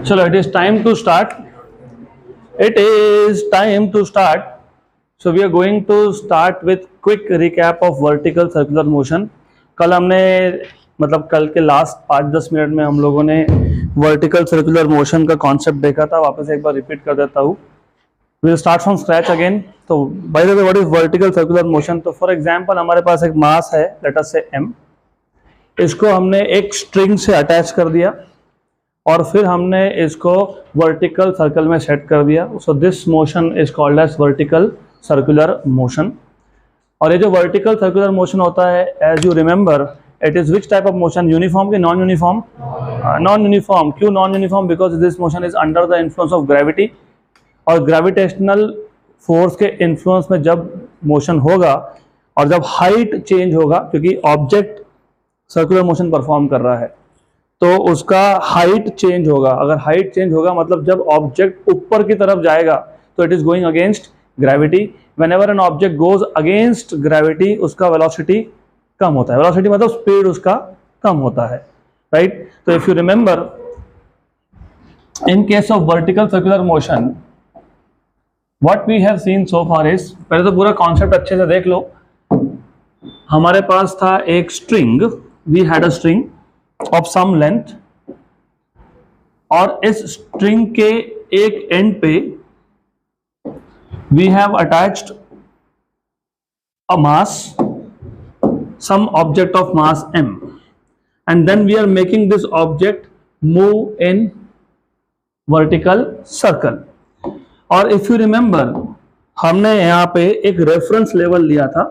Chalo, it is time to start. It is time to start. So we are going to start with quick recap of vertical circular motion. कल हमने मतलब कल के last 5-10 minute में हम लोगों ने वर्टिकल सर्कुलर मोशन का कॉन्सेप्ट देखा था. वापस एक बार रिपीट कर देता हूँ. We'll start from scratch again. तो by the way, what is vertical circular motion? तो फॉर एग्जाम्पल हमारे पास एक मास है, लेट अस से m. इसको हमने एक स्ट्रिंग से अटैच कर दिया और फिर हमने इसको वर्टिकल सर्कल में सेट कर दिया. So this motion is called as vertical circular motion. और ये जो वर्टिकल सर्कुलर मोशन होता है, as you remember, it is which type of motion? Uniform की नॉन यूनिफॉर्म? Non uniform. क्यों non uniform? Because this motion is under the influence of gravity. और gravitational force के influence में जब motion होगा और जब हाइट चेंज होगा, क्योंकि ऑब्जेक्ट सर्कुलर मोशन परफॉर्म कर रहा है, तो उसका हाइट चेंज होगा. अगर हाइट चेंज होगा मतलब जब ऑब्जेक्ट ऊपर की तरफ जाएगा तो it is going against gravity. Whenever an object goes against gravity, उसका वेलोसिटी कम होता है. वेलोसिटी मतलब स्पीड उसका कम होता है, राइट? तो if you remember, in case of vertical circular motion, what we have seen so far is, पहले तो पूरा कॉन्सेप्ट अच्छे से देख लो. हमारे पास था एक string, we had a string of some length, और इस स्ट्रिंग के एक एंड पे we have attached a mass, some object of mass m, and then we are making this object move in vertical circle. और if you remember, हमने यहाँ पे एक रेफरेंस लेवल लिया था,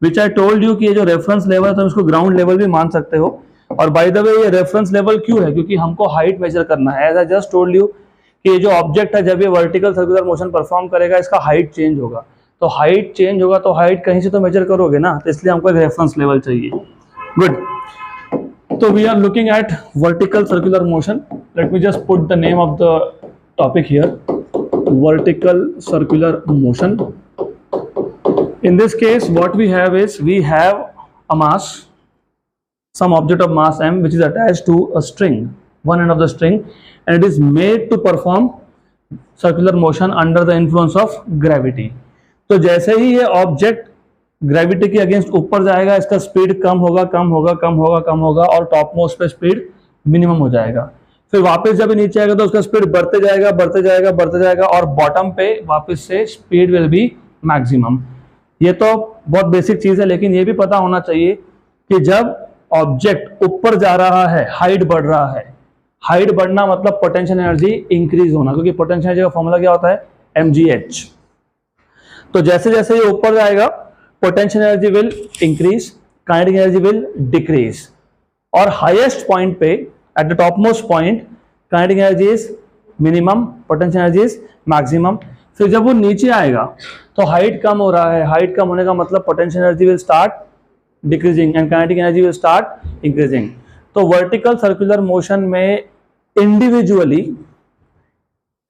विच आई टोल्ड यू कि ये जो रेफरेंस लेवल है, तुम इसको ग्राउंड लेवल भी मान सकते हो. और बाय द वे, ये रेफरेंस लेवल क्यों है? क्योंकि हमको हाइट मेजर करना है. As I just told you कि ये जो ऑब्जेक्ट है, जब ये वर्टिकल सर्कुलर मोशन परफॉर्म करेगा, इसका हाइट चेंज होगा. तो हाइट चेंज होगा तो हाइट कहीं से तो मेजर करोगे ना, तो इसलिए हमको एक रेफरेंस लेवल चाहिए. गुड. तो we are looking at vertical circular motion. Let me just put the name of the topic here, vertical circular motion. In this case, what we have is, we have a mass, some object of mass m, which is attached to a string, one end of the string, and it is made to perform circular motion under the influence of gravity. तो जैसे ही ये object gravity के against ऊपर जाएगा, इसका speed कम होगा, कम होगा, कम होगा, कम होगा, और टॉप मोस्ट पे स्पीड मिनिमम हो जाएगा. फिर वापस जब नीचे आएगा तो उसका स्पीड बढ़ते जाएगा, बढ़ते जाएगा, बढ़ते जाएगा, और बॉटम पे वापस से स्पीड विल बी मैक्सिमम. ये तो बहुत बेसिक चीज है, लेकिन ये भी पता होना चाहिए कि जब ऑब्जेक्ट ऊपर जा रहा है, हाइट बढ़ रहा है, हाइट बढ़ना मतलब पोटेंशियल एनर्जी इंक्रीज होना, क्योंकि पोटेंशियल एनर्जी का फॉर्मूला क्या होता है? mgh. तो जैसे जैसे ये ऊपर जाएगा, potential energy will increase, kinetic energy will decrease, और हाईएस्ट पॉइंट पे, at the topmost point, kinetic energy is minimum, potential energy is maximum. फिर जब वो नीचे आएगा तो हाइट कम हो रहा है, हाइट कम होने का मतलब potential energy will start decreasing and kinetic energy will start increasing. तो वर्टिकल सर्कुलर मोशन में इंडिविजुअली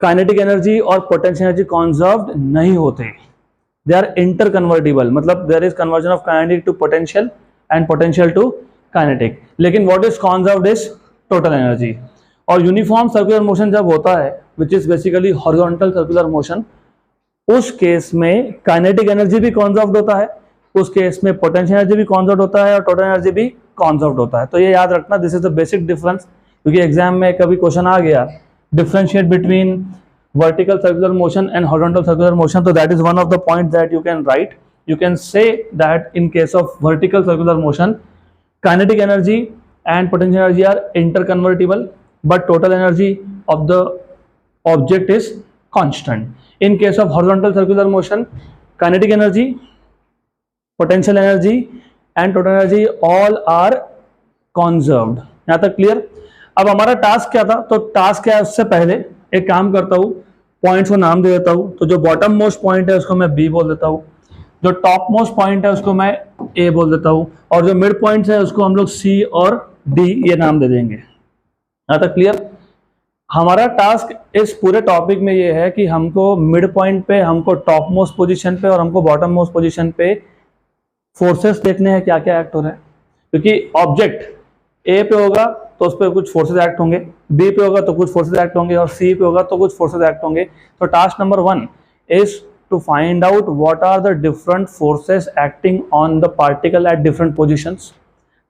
काइनेटिक एनर्जी और पोटेंशियल एनर्जी कंजर्व्ड नहीं होते, दे आर इंटर कन्वर्टिबल. मतलब there is conversion of kinetic to potential and potential to kinetic. लेकिन what is conserved is total energy. और uniform circular motion जब होता है, which is basically horizontal circular motion, उस case में kinetic energy भी conserved होता है, उस केस में पोटेंशियल एनर्जी भी कंजर्व्ड होता है, और टोटल एनर्जी भी कंजर्व्ड होता है. तो ये याद रखना, this is the basic difference, क्योंकि एग्जाम में कभी क्वेश्चन आ गया differentiate between vertical circular motion and horizontal circular motion, तो that is one of the point that you can write. You can say that in case of vertical circular motion, kinetic energy and potential energy are interconvertible, but total energy of the object is constant. In case of horizontal circular motion, kinetic energy, potential energy and total energy all are conserved. यहाँ तक clear? अब हमारा task क्या था? तो task क्या है, उससे पहले एक काम करता हूँ, पॉइंट्स को नाम दे देता हूँ. तो जो बॉटम मोस्ट पॉइंट है उसको मैं बी बोल देता हूँ, जो टॉप मोस्ट पॉइंट है उसको मैं ए बोल देता हूँ, और जो मिड पॉइंट है उसको हम लोग सी और डी ये नाम दे देंगे. यहाँ तक क्लियर? हमारा टास्क इस पूरे टॉपिक में ये है कि हमको मिड पॉइंट पे, हमको टॉप मोस्ट पोजीशन पे और हमको बॉटम मोस्ट पोजीशन पे फोर्सेस देखने हैं क्या क्या एक्ट हो रहा है. क्योंकि ऑब्जेक्ट ए पे होगा तो उस पर कुछ फोर्सेस एक्ट होंगे, बी पे होगा तो कुछ फोर्सेस एक्ट होंगे, और सी पे होगा तो कुछ फोर्सेस एक्ट होंगे। तो task number 1 is to find out what are the different forces acting on the particle at different positions.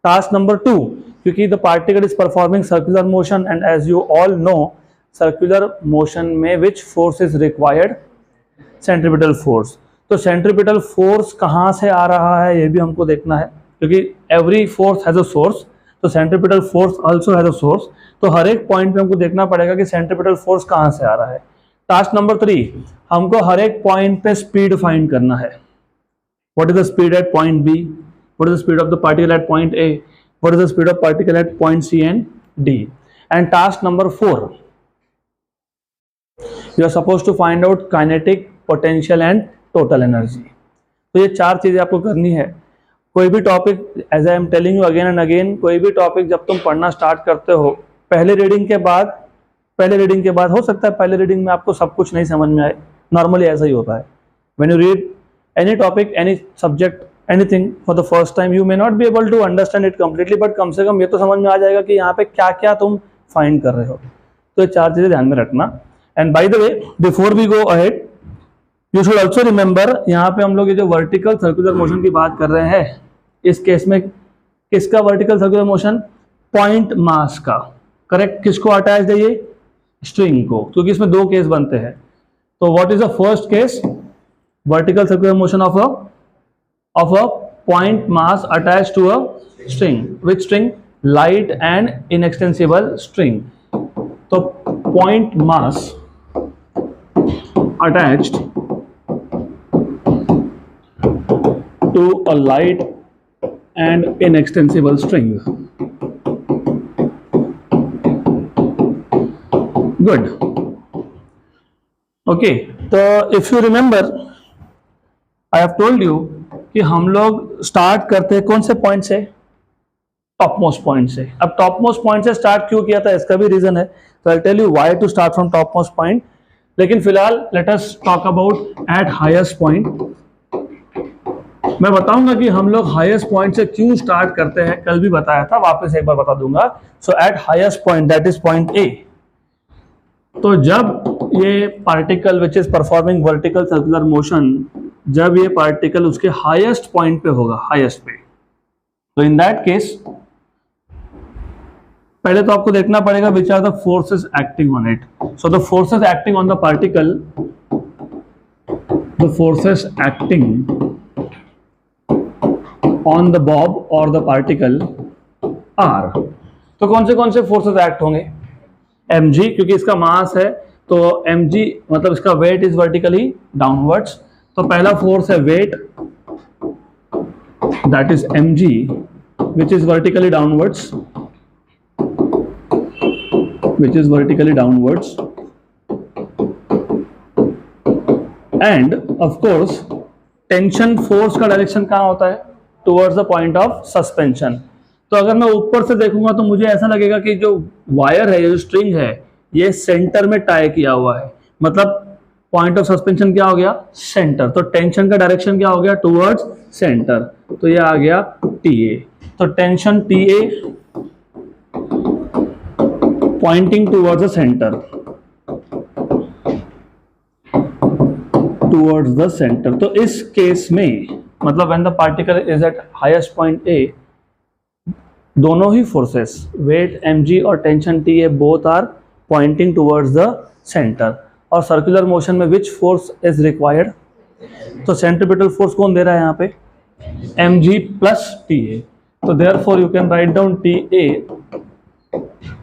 Task number 2, क्योंकि the particle is performing circular motion and as you all know circular motion में which force is required, centripetal force. तो centripetal force कहाँ से आ रहा है ये भी हमको देखना है, क्योंकि every force has a source, तो centripetal force also has a source. तो हर एक पॉइंट पे हमको देखना पड़ेगा कि सेंट्रीपिटल फोर्स कहाँ से आ रहा है। टास्क नंबर 3, हमको हर एक पॉइंट पे स्पीड फाइंड करना है। What is the speed at point B, what is the speed of the particle at point A, what is the speed of particle at point C and D. And task number 4, you are suppose to find out kinetic, potential and total energy. तो ये 4 चीजें आपको करनी है। कोई भी topic, as I am telling you again and again, कोई भी टॉपिक जब तुम पढ़ना स्टार्ट करते हो, पहले रीडिंग के बाद हो सकता है पहले रीडिंग में आपको सब कुछ नहीं समझ में आए, नॉर्मली ऐसा ही होता है। When you read any topic, any subject, anything for the first time, you may not be able to understand it completely, but कम से कम ये तो समझ में आ जाएगा कि यहाँ पे क्या क्या तुम फाइंड कर रहे हो। तो ये 4 चीजें ध्यान में रखना। And by the way, before we go ahead, you should also remember, यहाँ पे हम लोग ये जो वर्टिकल सर्कुलर मोशन की बात कर रहे हैं, इस केस में किसका वर्टिकल सर्कुलर मोशन, पॉइंट मास का। करेक्ट, किसको अटैच है ये, स्ट्रिंग को, क्योंकि इसमें 2 केस बनते हैं। तो what is the first case, vertical circular motion of a point mass attach to a string. Which string, light and inextensible string. तो point mass attached to a light and inextensible string. Good. Okay, तो if you remember, I have told you कि हम लोग start करते हैं कौन से point से, टॉप मोस्ट पॉइंट से। अब टॉप मोस्ट पॉइंट से स्टार्ट क्यों किया था, इसका भी रीजन है, तो I tell you why to start from top most point. लेकिन फिलहाल let us talk about at highest point. मैं बताऊंगा कि हम लोग हाईएस्ट पॉइंट से क्यों स्टार्ट करते हैं, कल भी बताया था, वापस एक बार बता दूंगा। So at highest point, that is point A, तो जब ये particle which is performing vertical circular motion, जब ये पार्टिकल उसके हाईएस्ट पॉइंट पे होगा, हाईएस्ट पे, तो इन दैट केस पहले तो आपको देखना पड़ेगा which are the forces acting on it. So the forces acting on the particle, the forces acting on the bob or the particle are, तो कौन से फोर्सेस एक्ट होंगे, mg, क्योंकि इसका मास है तो mg मतलब इसका वेट इज वर्टिकली डाउनवर्ड्स। तो पहला फोर्स है weight, that is mg which is vertically downwards, and of course tension force का डायरेक्शन कहाँ होता है, towards the point of suspension. तो अगर मैं ऊपर से देखूंगा तो मुझे ऐसा लगेगा कि जो वायर है, जो स्ट्रिंग है, ये सेंटर में टाई किया हुआ है, मतलब पॉइंट ऑफ सस्पेंशन क्या हो गया, सेंटर। तो टेंशन का डायरेक्शन क्या हो गया, टुवर्ड्स सेंटर, तो ये आ गया TA। तो tension TA pointing towards the centre, towards the centre. तो इस केस में मतलब when the particle is at highest point A, दोनों ही फोर्सेस, वेट mg और tension TA, both are pointing towards the centre. और सर्कुलर मोशन में which force is required, तो सेंट्रीपिटल फोर्स कौन दे रहा है यहाँ पे, mg प्लस TA। तो therefore you can write down TA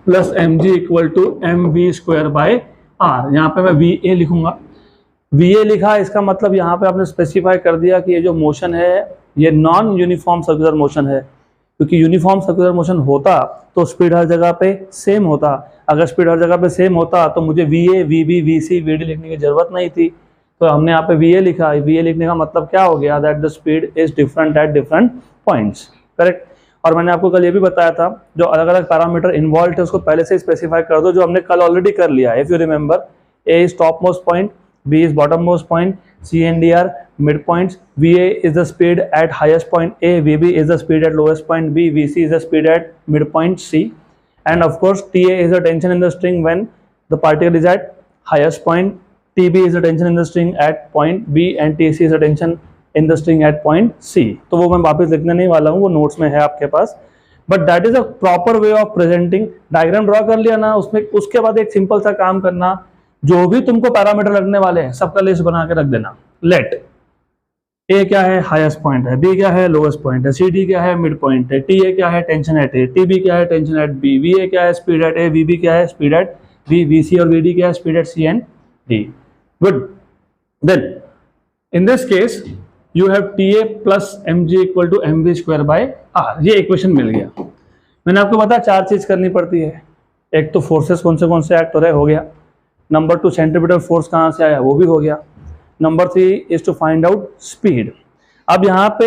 plus mg equal to mv square by r। यहाँ पे मैं VA लिखूंगा, VA लिखा, इसका मतलब यहाँ पे आपने स्पेसिफाई कर दिया कि ये जो मोशन है ये नॉन यूनिफॉर्म सर्कुलर मोशन है, क्योंकि यूनिफॉर्म सर्कुलर मोशन होता तो स्पीड हर जगह पे सेम होता। अगर स्पीड हर जगह पे सेम होता तो मुझे VA, VB, VC, VD लिखने की जरूरत नहीं थी, तो हमने यहाँ पे VA लिखा। VA लिखने का मतलब क्या हो गया, that the speed is different at different points. Correct. और मैंने आपको कल ये भी बताया था, जो अलग अलग पैरामीटर इन्वॉल्व है उसको पहले से स्पेसिफाई कर दो, जो हमने कल ऑलरेडी कर लिया है। If you remember, A is top most point, B is bottommost point, C and D are midpoints. VA is the speed at highest point A, VB is the speed at lowest point B, VC is the speed at midpoint C, and of course TA is the tension in the string when the particle is at highest point, TB is the tension in the string at point B, and TC is the tension in the string at point C. तो वो मैं वापस लिखने नहीं वाला हूँ, वो notes में है आपके पास, but that is a proper way of presenting. Diagram draw कर लिया ना, उसमें उसके बाद एक सिंपल सा काम करना, जो भी तुमको पैरामीटर लगने वाले हैं सबका लिस्ट बना के रख देना. लेट ए क्या है, हाईएस्ट पॉइंट है, बी क्या है, लोएस्ट पॉइंट है, सी डी क्या है, मिड पॉइंट है, टी ए क्या है, tension at A, T B क्या है, tension at B, V A क्या है, speed at A, V B क्या है, speed at B, V C और वी डी क्या है, speed at C and D. Good. Then in this case you have T A plus M G equal to M we square by R. ये equation मिल गया. मैंने आपको बताया 4 चीज करनी पड़ती है. एक तो फोर्सेस कौन से एक्ट हो रहे, हो गया. नंबर 2 सेंट्रीपिटल फोर्स कहाँ से आया, वो भी हो गया. Number 3 is to find out speed. अब यहाँ पे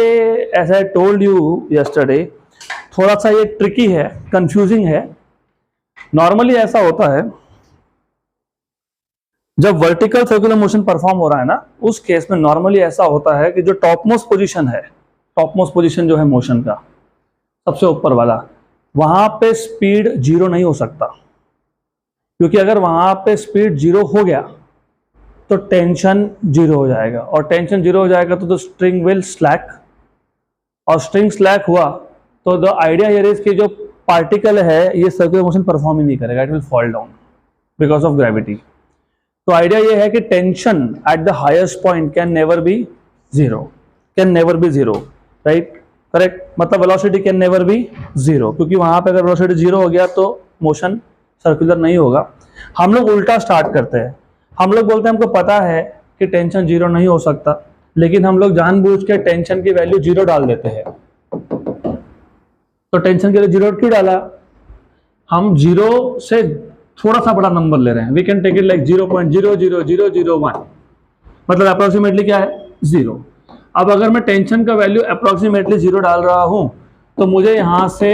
as I told you yesterday, थोड़ा सा ये ट्रिकी है, कंफ्यूजिंग है. नॉर्मली ऐसा होता है जब वर्टिकल सर्कुलर मोशन परफॉर्म हो रहा है ना, उस केस में नॉर्मली ऐसा होता है कि जो टॉपमोस्ट पोजीशन है, टॉपमोस्ट पोजीशन जो है मोशन का सबसे ऊपर वाला, वहां पे स्पीड 0 नहीं हो सकता, क्योंकि अगर वहां पे स्पीड 0 हो गया तो टेंशन 0 हो जाएगा, और टेंशन 0 हो जाएगा तो स्ट्रिंग विल स्लैक, और स्ट्रिंग स्लैक हुआ तो द आइडिया हियर इज कि जो पार्टिकल है ये सर्कुलर मोशन परफॉर्म ही नहीं करेगा, it will fall down because of gravity. तो आइडिया ये है कि tension at the highest point can never be zero, right, correct. मतलब वेलोसिटी कैन नेवर बी 0, क्योंकि वहां पे अगर वेलोसिटी 0 हो गया तो मोशन सर्कुलर नहीं होगा. हम लोग उल्टा स्टार्ट करते हैं. हम लोग बोलते हैं हमको पता है कि टेंशन 0 नहीं हो सकता, लेकिन हम लोग जानबूझ के टेंशन की वैल्यू 0 डाल देते हैं. तो टेंशन के लिए 0 क्यों डाला, हम 0 से थोड़ा सा बड़ा नंबर ले रहे हैं. We can take it like 0.00001, मतलब अप्रोक्सीमेटली क्या है, 0. अब अगर मैं टेंशन का वैल्यू अप्रोक्सीमेटली 0 डाल रहा हूं तो मुझे यहां से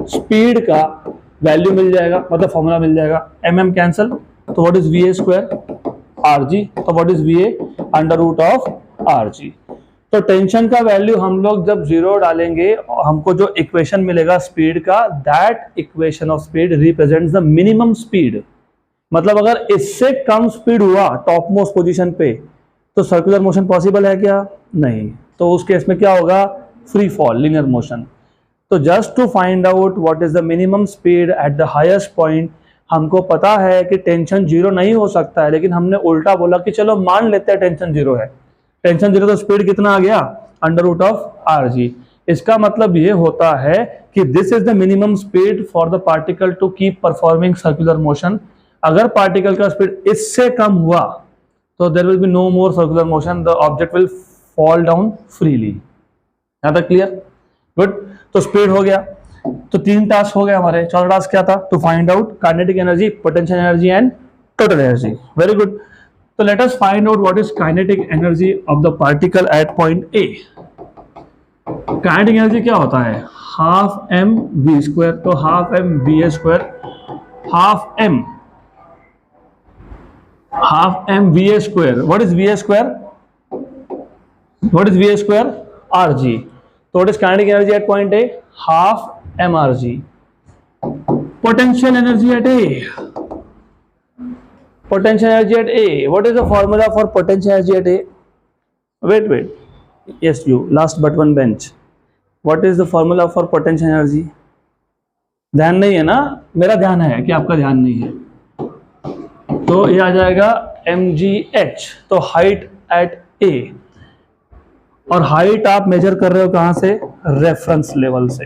स्पीड का वैल्यू मिल जाएगा, मतलब फॉर्मूला मिल जाएगा. mm कैंसल, तो what is va square r g, तो what is va under root of are g. तो टेंशन का वैल्यू हम लोग जब 0 डालेंगे, हमको जो इक्वेशन मिलेगा स्पीड का, that equation of speed represents the minimum speed. मतलब अगर इससे कम स्पीड हुआ टॉप मोस्ट पोजीशन पे तो सर्कुलर मोशन पॉसिबल है क्या, नहीं. तो उस केस में क्या होगा, फ्री फॉल, लिनियर मोशन. तो just to find out what is the minimum speed at the highest point, हमको पता है कि टेंशन 0 नहीं हो सकता है, लेकिन हमने उल्टा बोला कि चलो मान लेते हैं टेंशन 0 है. टेंशन 0 तो स्पीड कितना आ गया, under root of are G. इसका मतलब ये होता है कि this is the minimum speed for the particle to keep performing circular motion. अगर पार्टिकल का स्पीड इससे कम हुआ तो there will be no more circular motion, the object will fall down freely. यहां तक क्लियर, गुड. तो स्पीड हो गया, तो 3 टास्क हो गए हमारे. चौथा टास्क क्या था, to find out kinetic energy, potential energy and total energy. Very good. So let us find out what is kinetic energy of the particle at point A. Kinetic energy क्या होता है, half m v square, तो half m v a square, half m v a square. What is v a square, what is v a square, r g. So what is kinetic energy at point A, half m r g. Potential energy at A, potential energy at A. What is the formula for potential energy at A? Wait. Yes, you. Last but one bench. What is the formula for potential energy? ध्यान नहीं है ना, मेरा ध्यान है कि आपका ध्यान नहीं है. तो ये आ जाएगा mgh, तो हाइट एट A. और हाइट आप मेजर कर रहे हो कहां से, रेफरेंस लेवल से.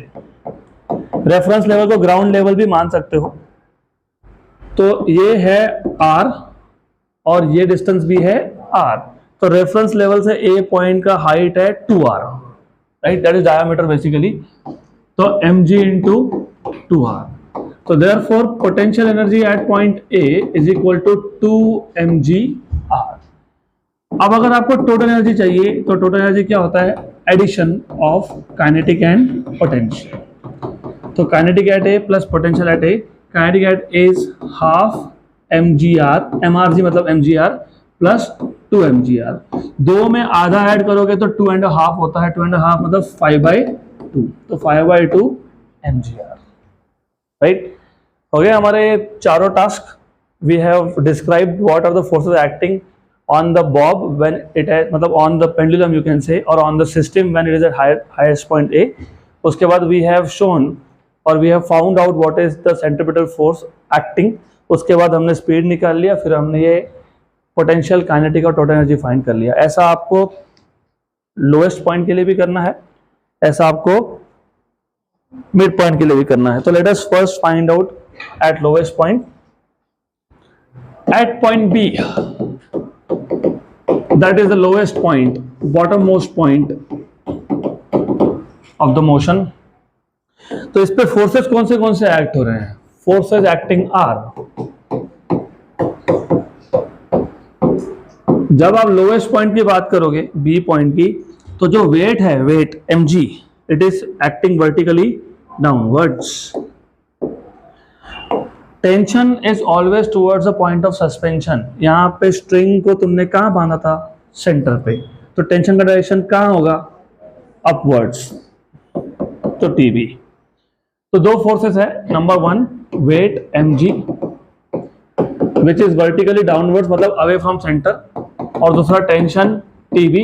रेफरेंस लेवल को ग्राउंड लेवल भी मान सकते हो. तो ये है r और ये डिस्टेंस भी है r. तो रेफरेंस लेवल से A पॉइंट का हाइट है 2r, right, that is diameter basically. तो mg इंटू 2r. तो therefore potential energy at point A is equal to 2mgr. अब अगर आपको टोटल एनर्जी चाहिए तो टोटल एनर्जी क्या होता है, addition of kinetic and potential. तो kinetic at A plus potential at A. Kinetic at A is half mgr, mrg मतलब mgr प्लस 2 mgr। 2 में आधा ऐड करोगे तो 2.5 होता है, 2.5 मतलब 5/2, तो 5/2 mgr, राइट। हो गए हमारे चारों task. We have described what are the forces acting on the bob when it है, मतलब on the pendulum you can say, or on the system when it is at highest point A। उसके बाद we have shown और we have found out what is the centripetal force acting। उसके बाद हमने speed निकाल लिया, फिर हमने ये पोटेंशियल, काइनेटिक और टोटल एनर्जी फाइंड कर लिया। ऐसा आपको लोएस्ट पॉइंट के लिए भी करना है, ऐसा आपको मिड पॉइंट के लिए भी करना है। तो let us first find out at lowest point. At point B, that is the lowest point, bottommost point of the motion। तो इस पे फोर्सेस कौन से एक्ट हो रहे हैं? फोर्सेस एक्टिंग आर, जब आप लोएस्ट पॉइंट की बात करोगे बी पॉइंट की, तो जो वेट है, weight mg, it is acting vertically downwards. Tension is always towards the point of suspension. यहाँ पे स्ट्रिंग को तुमने कहाँ बांधा था? सेंटर पे, तो टेंशन का डायरेक्शन कहाँ होगा? अपवर्ड्स, तो टीबी। तो दो फोर्सेस है, number 1 weight mg which is vertically downwards मतलब अवे फ्रॉम सेंटर, और दूसरा tension TB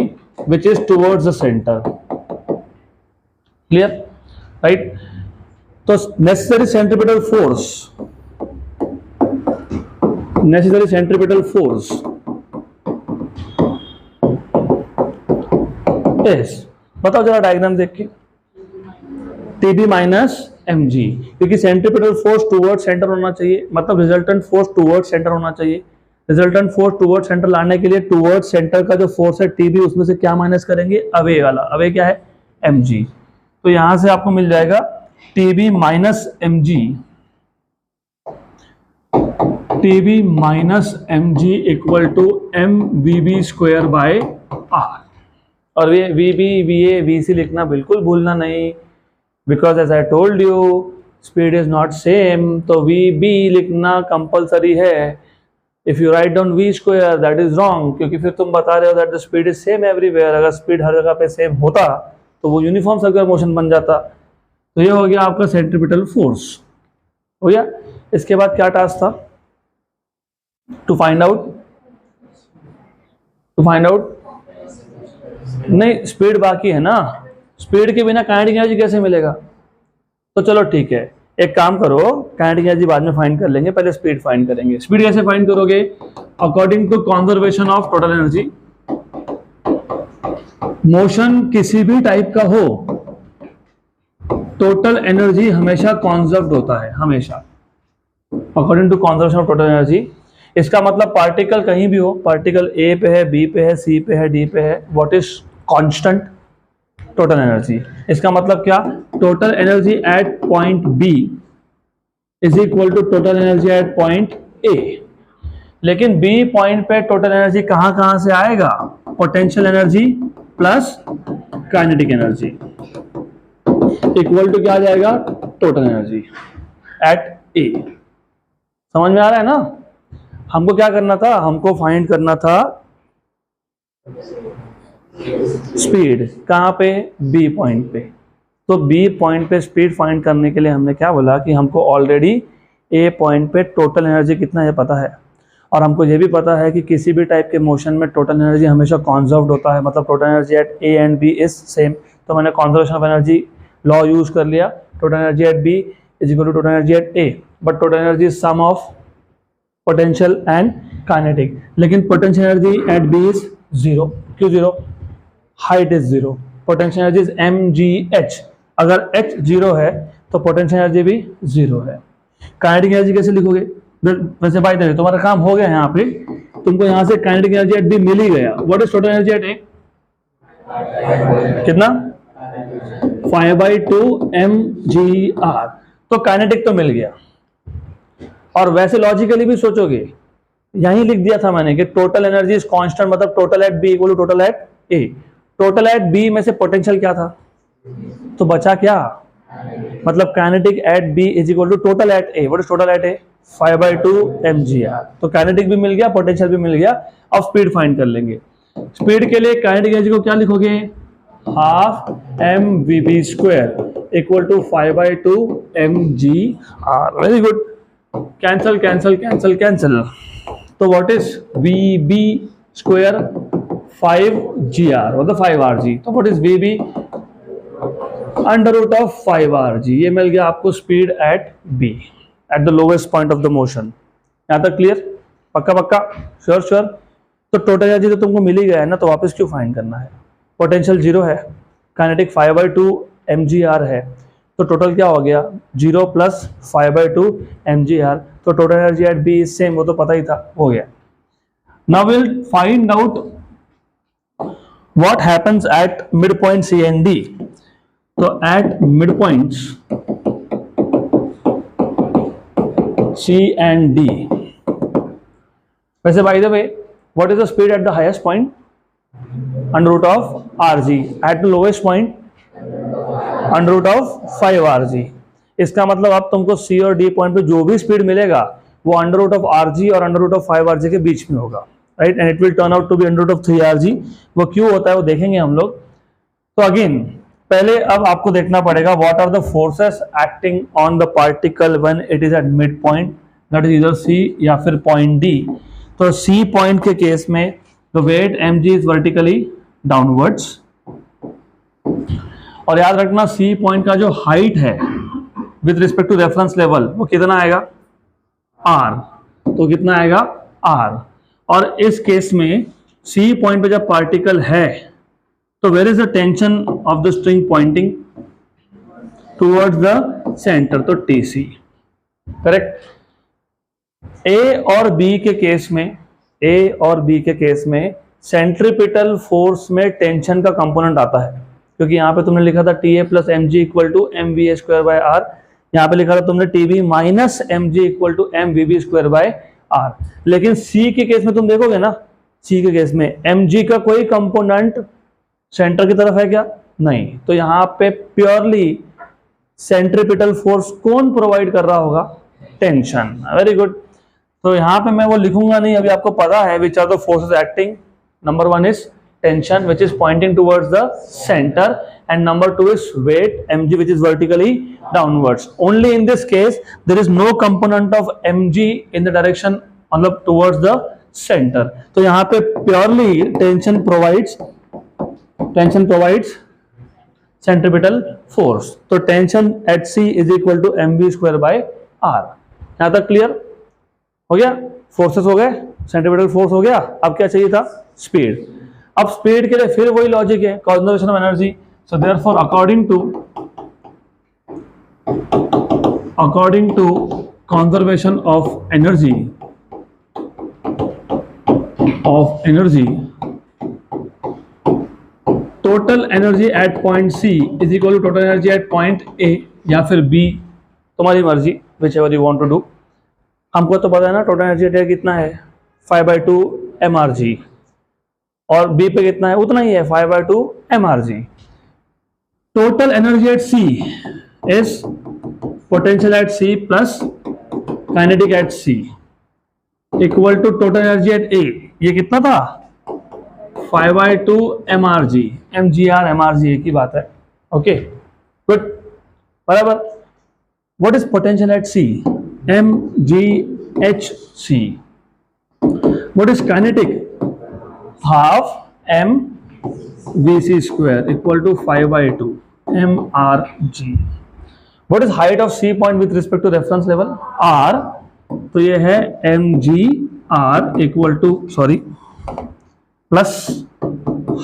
which is towards the centre. Clear, right. तो नेसेसरी सेंट्रिपिटल फोर्स इज, बताओ जरा डायग्राम देख के, टीबी माइनस mg, क्योंकि सेंट्रिपिटल फोर्स टुवर्ड सेंटर होना चाहिए, मतलब रिजल्टेंट फोर्स टुवर्ड सेंटर होना चाहिए। रिजल्टेंट फोर्स टुवर्ड सेंटर लाने के लिए टुवर्ड सेंटर का जो फोर्स है टीबी, उसमें से क्या माइनस करेंगे? अवे वाला। अवे क्या है? mg। तो यहां से आपको मिल जाएगा TB minus mg equal to mvb square by R. और ये VB, VA, VC लिखना बिल्कुल भूलना नहीं, because as I told you speed is not same, तो VB लिखना कंपलसरी है। If you write down V square that is wrong, क्योंकि फिर तुम बता रहे हो that the speed is same everywhere. अगर स्पीड हर जगह पे सेम होता तो वो यूनिफॉर्म सर्कुलर मोशन बन जाता। तो ये हो गया आपका सेंट्रिपिटल फोर्स, हो गया। इसके बाद क्या टास्क था? टू फाइंड आउट नहीं, स्पीड बाकी है ना। स्पीड के बिना काइनेटिक एनर्जी कैसे मिलेगा? तो चलो ठीक है, एक काम करो, काइनेटिक एनर्जी बाद में फाइंड कर लेंगे, पहले स्पीड फाइंड करेंगे। स्पीड कैसे फाइंड करोगे? According to conservation of total energy. Motion किसी भी टाइप का हो, टोटल एनर्जी हमेशा कॉन्जर्व्ड होता है, हमेशा, according to conservation of total energy. इसका मतलब पार्टिकल कहीं भी हो, पार्टिकल ए पे है, बी पे है, सी पे है, डी पे है, what is constant? Total energy. इसका मतलब क्या? Total energy at point B is equal to total energy at point A. लेकिन बी पॉइंट पे टोटल एनर्जी कहां से आएगा? Potential energy plus kinetic energy equal to क्या आ जाएगा? Total energy at A. समझ में आ रहा है ना? हमको क्या करना था? हमको फाइंड करना था स्पीड, कहाँ पे? बी पॉइंट पे। तो बी पॉइंट पे स्पीड फाइंड करने के लिए हमने क्या बोला कि हमको ऑलरेडी ए पॉइंट पे टोटल एनर्जी कितना है पता है, और हमको ये भी पता है कि किसी भी टाइप के मोशन में टोटल एनर्जी हमेशा कॉन्जर्व्ड होता है, मतलब total energy at A and B is same. तो मैंने conservation of energy law use कर लिया, total energy at B is equal to total energy at A, but total energy is sum of potential and kinetic. लेकिन potential energy at B is zero. क्यों zero? Height is zero, potential energy is mgh। अगर h zero है तो potential energy भी zero है। Kinetic energy कैसे लिखोगे? वैसे बाय द वे तुम्हारा काम हो गया यहाँ पे, तुमको यहाँ से काइनेटिक एनर्जी एट बी मिल ही गया। What is total energy at A? कितना? 5/2 mgr। तो काइनेटिक तो मिल गया। और वैसे लॉजिकली भी सोचोगे, यहीं लिख दिया था मैंने कि टोटल एनर्जी इज कांस्टेंट, मतलब total at B equal to total at A. Total at B में से पोटेंशियल क्या था? तो बचा क्या? मतलब kinetic at B is equal to total at A. What is total at A? 5/2 mgr। तो काइनेटिक भी मिल गया, पोटेंशियल भी मिल गया। अब स्पीड फाइंड कर लेंगे। स्पीड के लिए काइनेटिक एनर्जी को क्या लिखोगे, half mvv² equal to 5/2 mgr। Very good, cancel cancel cancel cancel. तो व्हाट इज vb² 5gr मतलब 5rg। तो व्हाट इज vb, √5rg। ये मिल गया आपको speed eight b, eight the lowest point of the motion. यहां तक क्लियर, पक्का पक्का, श्योर श्योर। तो टोटल एनर्जी तो तुमको मिल ही गया है ना, तो वापस क्यों फाइंड करना है। पोटेंशियल 0 है, काइनेटिक 5/2 mgr है, तो टोटल क्या हो गया 0 + 5/2 mgr। तो total energy at B is same, वो तो पता ही था, हो गया। Now will find out what happens at mid point C and D. तो at mid points C and D, वैसे by the way what is the speed at the highest point, √rg। At the lowest point √5rg। इसका मतलब अब तुमको C और D point पे जो भी स्पीड मिलेगा वो √rg और √5rg के बीच में होगा, right. And it will turn out to be √3rg। वो क्यों होता है वो देखेंगे हम लोग। तो अगेन पहले अब आपको देखना पड़ेगा what are the forces acting on the particle when it is at mid point, that is इधर सी या फिर पॉइंट डी। तो सी पॉइंट के केस में the weight mg is vertically downwards. और याद रखना सी पॉइंट का जो हाइट है with respect to reference level वो कितना आएगा r। तो कितना आएगा r। और इस केस में सी पॉइंट पे जब पार्टिकल है तो where is the tension of the string pointing towards the centre, तो TC, करेक्ट। ए और बी के केस में सेंट्रीपिटल फोर्स में टेंशन का कंपोनेंट आता है, क्योंकि यहां पे तुमने लिखा था TA + mg = mva²/r। यहां पे लिखा था तुमने TB - mg = mvv²/r। लेकिन सी के केस में तुम देखोगे ना, सी के केस में mg का कोई कंपोनेंट सेंटर की तरफ है क्या, नहीं। तो यहां पे प्योरली सेंट्रीपिटल फोर्स कौन प्रोवाइड कर रहा होगा, टेंशन। Very good. तो यहां पे मैं वो लिखूंगा नहीं, अभी आपको पता है which are the forces acting. Number 1 is tension which is pointing towards the centre, and number 2 is weight mg which is vertically downwards. Only in this case there is no component of mg in the direction मतलब towards the center. तो यहाँ पे purely tension provides centripetal force. तो tension at C is equal to mv²/r। यहां तक clear हो गया, forces हो गए, सेंट्रीपिटल फोर्स हो गया। अब क्या चाहिए था, स्पीड। अब स्पीड के लिए फिर वही लॉजिक है, conservation of energy. So therefore according to conservation of energy total energy at point C is equal to total energy at point A या फिर B, तुम्हारी मर्जी, whichever you want to do. हमको तो पता है ना टोटल एनर्जी एट कितना है 5/2 mrg, और B पे कितना है उतना ही है 5/2 mrg। Total energy at C is potential at C plus kinetic at C equal to total energy at A। ये कितना था 5/2 mrg, mgr mrg एक ही बात है। ओके गुड, बराबर। What is potential at C, mghc। What is kinetic, half mvc² equal to 5/2 mrg। What is height of C point with respect to reference level, r। तो ये है mgr equal to plus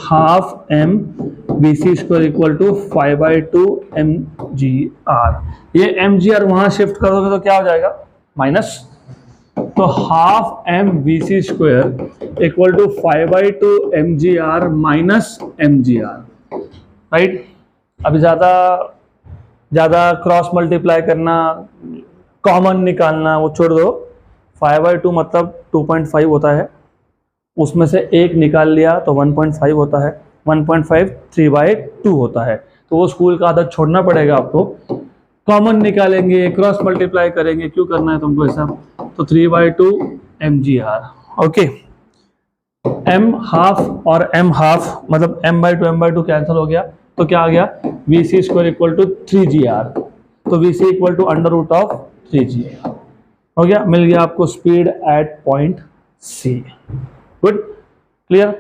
half mvc² equal to 5/2 mgr। ये mgr वहां shift करोगे तो क्या हो जाएगा, माइनस। तो half mvc² equal to 5/2 mgr minus mgr, right. अभी ज्यादा क्रॉस मल्टीप्लाई करना, कॉमन निकालना वो छोड़ दो। 5/2 मतलब 2.5 होता है, उसमें से एक निकाल लिया तो 1.5 होता है, 1.5 3/2 होता है। तो वो स्कूल का आदत छोड़ना पड़ेगा आपको। कॉमन निकालेंगे, क्रॉस मल्टीप्लाई करेंगे, क्यों करना है तुमको ऐसा? तो 3/2 mgr। ओके, m हाफ और m हाफ मतलब m/2 कैंसिल हो गया, तो क्या आ गया? vc square equal to 3gr। तो vc equal to under root of 3g हो गया, मिल गया आपको speed at point c। Good, clear.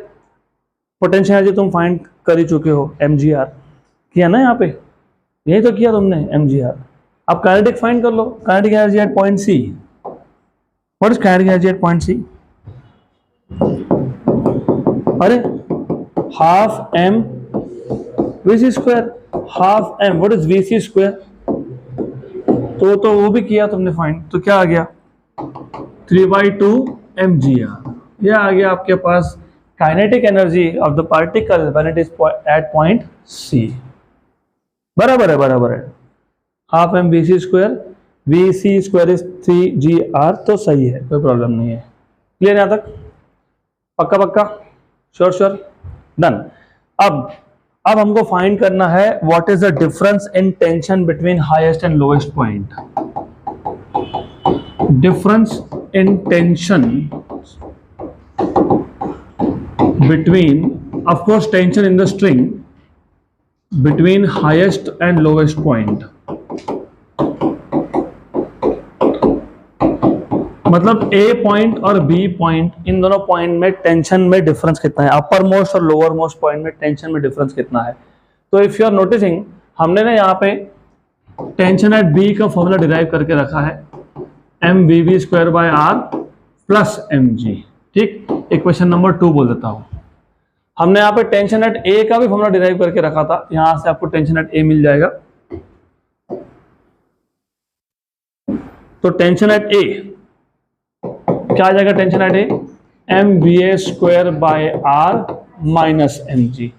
Potential energy तुम फाइंड कर ही चुके हो, mgr किया ना यहाँ पे, यही तो किया तुमने mgr। अब काइनेटिक फाइंड कर लो, kinetic energy at point c। What is kinetic energy at point c? अरे half m vc square, half m, what is vc square? तो वो भी किया तुमने फाइंड, तो क्या आ गया? 3/2 mgr। ये आ गया आपके पास kinetic energy of the particle when it is at point c। बराबर है, बराबर है। Half m vc square, vc square is 3gr, तो सही है, कोई प्रॉब्लम नहीं है। क्लियर यहां तक? पक्का पक्का, श्योर श्योर, डन। अब हमको फाइंड करना है what is the difference in tension between highest and lowest point. Difference in tension between, of course, tension in the string between highest and lowest point। मतलब A point और B point, इन दोनों point में tension में difference कितना है, upper most और lower most point में tension में डिफरेंस कितना है। तो इफ यू आर नोटिसिंग, हमने ना यहाँ पे टेंशन एट B का फॉर्मूला डिराइव करके रखा है mvv square by r plus mg। ठीक, इक्वेशन नंबर 2 बोल देता हूं। हमने यहाँ पे टेंशन एट ए का भी फॉर्मूला डिराइव करके रखा था, यहां से आपको टेंशन एट ए मिल जाएगा। तो टेंशन एट ए क्या आ जाएगा? Tension at A mva square by r minus mg,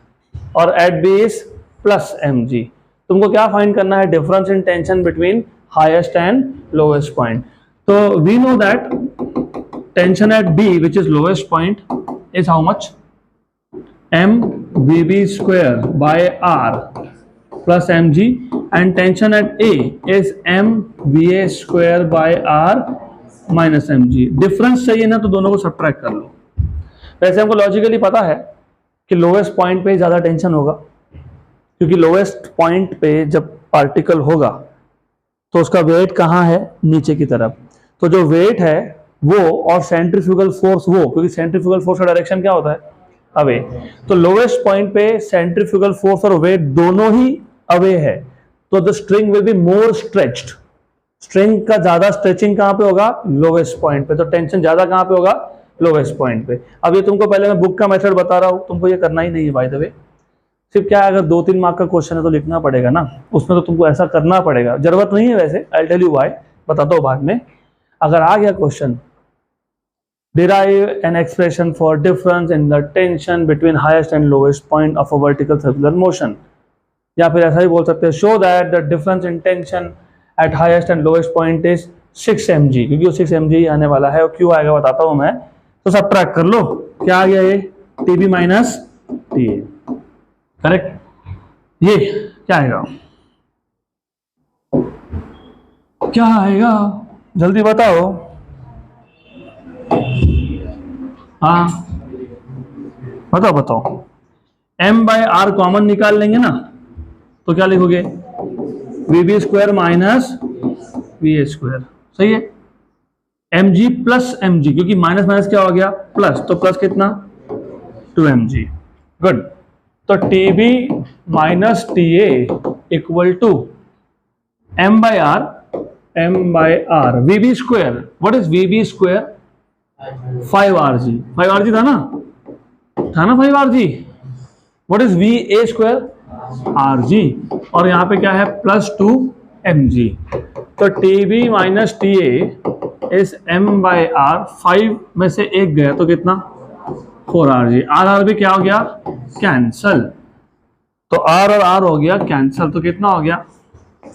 और at B is plus mg। तुमको क्या फाइंड करना है? Difference in tension between highest and lowest point. तो we know that tension at b which is lowest point is how much? mvb square by r plus mg, and tension at a is mva square by r minus mg। Difference चाहिए ना, तो दोनों को subtract कर लो। वैसे हमको logically पता है कि लोएस्ट पॉइंट पे ज्यादा टेंशन होगा, क्योंकि लोएस्ट पॉइंट पे जब पार्टिकल होगा तो उसका वेट कहाँ है? नीचे की तरफ। तो जो वेट है वो और सेंट्रीफ्यूगल फोर्स वो, क्योंकि सेंट्रीफ्यूगल फोर्स का डायरेक्शन क्या होता है? अवे। तो लोएस्ट पॉइंट पे सेंट्रीफ्यूगल फोर्स और वेट दोनों ही अवे है, तो the string will be more stretched. String का ज्यादा स्ट्रेचिंग कहां पे होगा? लोएस्ट पॉइंट पे। तो टेंशन ज्यादा कहां पे होगा? लोएस्ट पॉइंट पे। अब ये तुमको पहले मैं बुक का मेथड बता रहा हूं, तुमको ये करना ही नहीं है बाय द वे। सिर्फ क्या है, अगर 2-3 मार्क का क्वेश्चन है तो लिखना पड़ेगा ना, उसमें तो तुमको ऐसा करना पड़ेगा। जरूरत नहीं है वैसे, आई टेल यू व्हाई, बताता हूं बाद में। अगर आ गया question, derive an expression for difference in the tension between highest and lowest point of a vertical circular motion, या फिर ऐसा ही बोल सकते हैं, show that the difference in tension at highest and lowest point is 6 mg, क्योंकि वो 6 mg आने वाला है। और क्यों आएगा बताता हूं मैं, तो सब्ट्रैक्ट कर लो। क्या आ गया? ये tb माइनस ta, करेक्ट। ये क्या आएगा? क्या आएगा जल्दी बताओ। हाँ बताओ बताओ। m बाय आर कॉमन निकाल लेंगे ना, तो क्या लिखोगे? vb square minus va square, सही है। mg प्लस mg, क्योंकि माइनस माइनस क्या हो गया? प्लस, तो प्लस कितना? 2mg। गुड। तो tb minus ta equal to m by R vb square. What is vb square? 5rg। 5rg था ना 5rg। What is va square? rg, और यहाँ पे क्या है? Plus 2mg। तो tb minus ta is m by r, 5 में से 1 गया तो कितना? 4rg। r भी क्या हो गया? कैंसल। तो r और r हो गया कैंसल, तो कितना हो गया?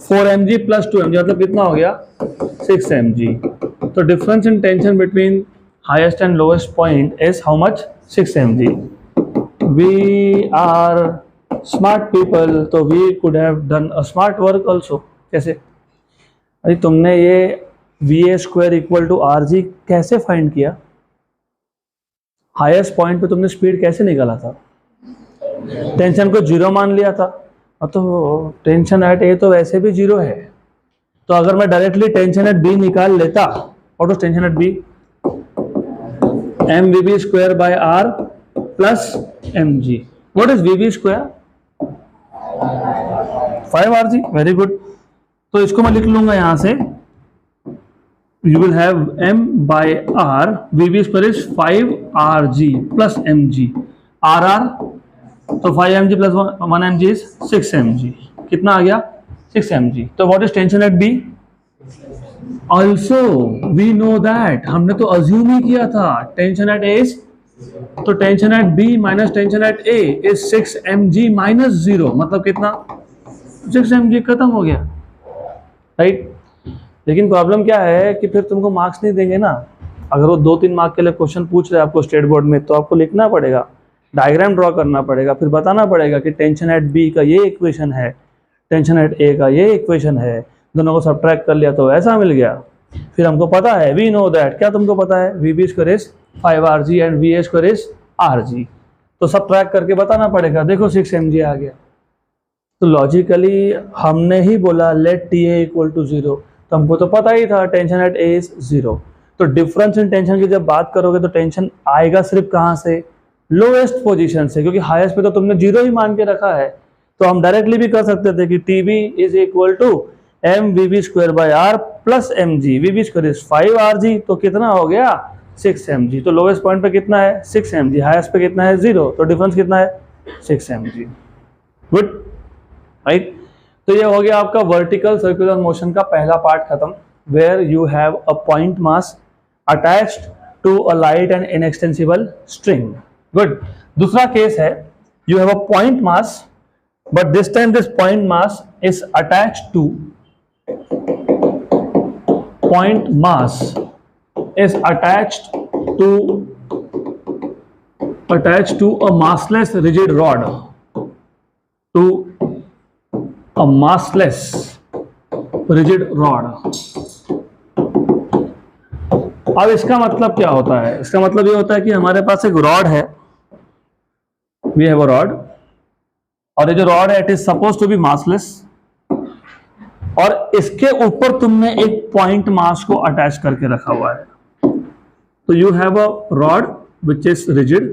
4mg प्लस 2mg, मतलब कितना हो गया? 6mg। तो difference in tension between highest and lowest point is how much? 6 mg. We are smart people, so we could have done a smart work also. कैसे? अरे तुमने ये va² इक्वल टू RG कैसे फाइंड किया? Highest point पे तुमने speed कैसे निकाला था? टेंशन को जीरो मान लिया था, और तो टेंशन एट ए तो वैसे भी जीरो है, तो अगर मैं डायरेक्टली टेंशन एट बी निकाल लेता, what is tension at B? mvb² by r plus mg. What is vb²? 5rg. Very good. तो इसको मैं लिख लूंगा यहां से, you will have m by r, vb² is 5rg plus mg, rr, तो 5mg plus 1mg is 6mg. कितना आ गया? 6mg. तो what is tension at B? Also we know that, हमने तो assume ही किया था tension at A is, तो tension at B minus tension at A is 6mg minus 0, मतलब कितना? 6mg. खत्म हो गया, राइट? लेकिन प्रॉब्लम क्या है कि फिर तुमको मार्क्स नहीं देंगे ना. अगर वो 2-3 मार्क के लिए क्वेश्चन पूछ रहे हैं आपको स्टेट बोर्ड में, तो आपको लिखना पड़ेगा, डायग्राम ड्रॉ करना पड़ेगा, फिर बताना पड़ेगा कि टेंशन एट बी का ये इक्वेशन है, टेंशन एट ए का ये इक्वेशन है, दोनों को सब्ट्रैक्ट कर लिया तो ऐसा मिल गया. फिर हमको पता है, वी नो दैट, क्या तुमको पता है? vb² is 5rg and va² is rg, तो सब्ट्रैक्ट करके बताना पड़ेगा. देखो 6mg आ गया. तो लॉजिकली हमने ही बोला लेट TA इक्वल टू 0, तो हमको तो पता ही था टेंशन एट ए इज 0. तो डिफरेंस इन टेंशन की जब बात करोगे तो टेंशन आएगा सिर्फ कहाँ से? लोएस्ट पोजीशन से, क्योंकि हाईएस्ट पे तो तुमने 0 ही मान के रखा है. तो हम डायरेक्टली भी कर सकते थे कि TB is equal to mvb² by r plus mg. vb² is 5rg, तो कितना हो गया? 6mg. तो लोएस्ट पॉइंट पे कितना है? 6mg. हाईएस्ट पे कितना है? 0. तो डिफरेंस कितना है? 6mg. Good, right? तो ये हो गया आपका वर्टिकल सर्कुलर मोशन का पहला पार्ट खत्म, where you have a point mass attached to a light and inextensible string. Good. दूसरा केस है, you have a point mass, but this time this point mass is attached to a massless rigid rod, a massless rigid rod. अब इसका मतलब क्या होता है? इसका मतलब ये होता है कि हमारे पास एक रॉड है, we have a rod, और ये जो रॉड है it is suppose to be massless, और इसके ऊपर तुमने एक पॉइंट मास को अटैच करके रखा हुआ है. तो you have a rod which is rigid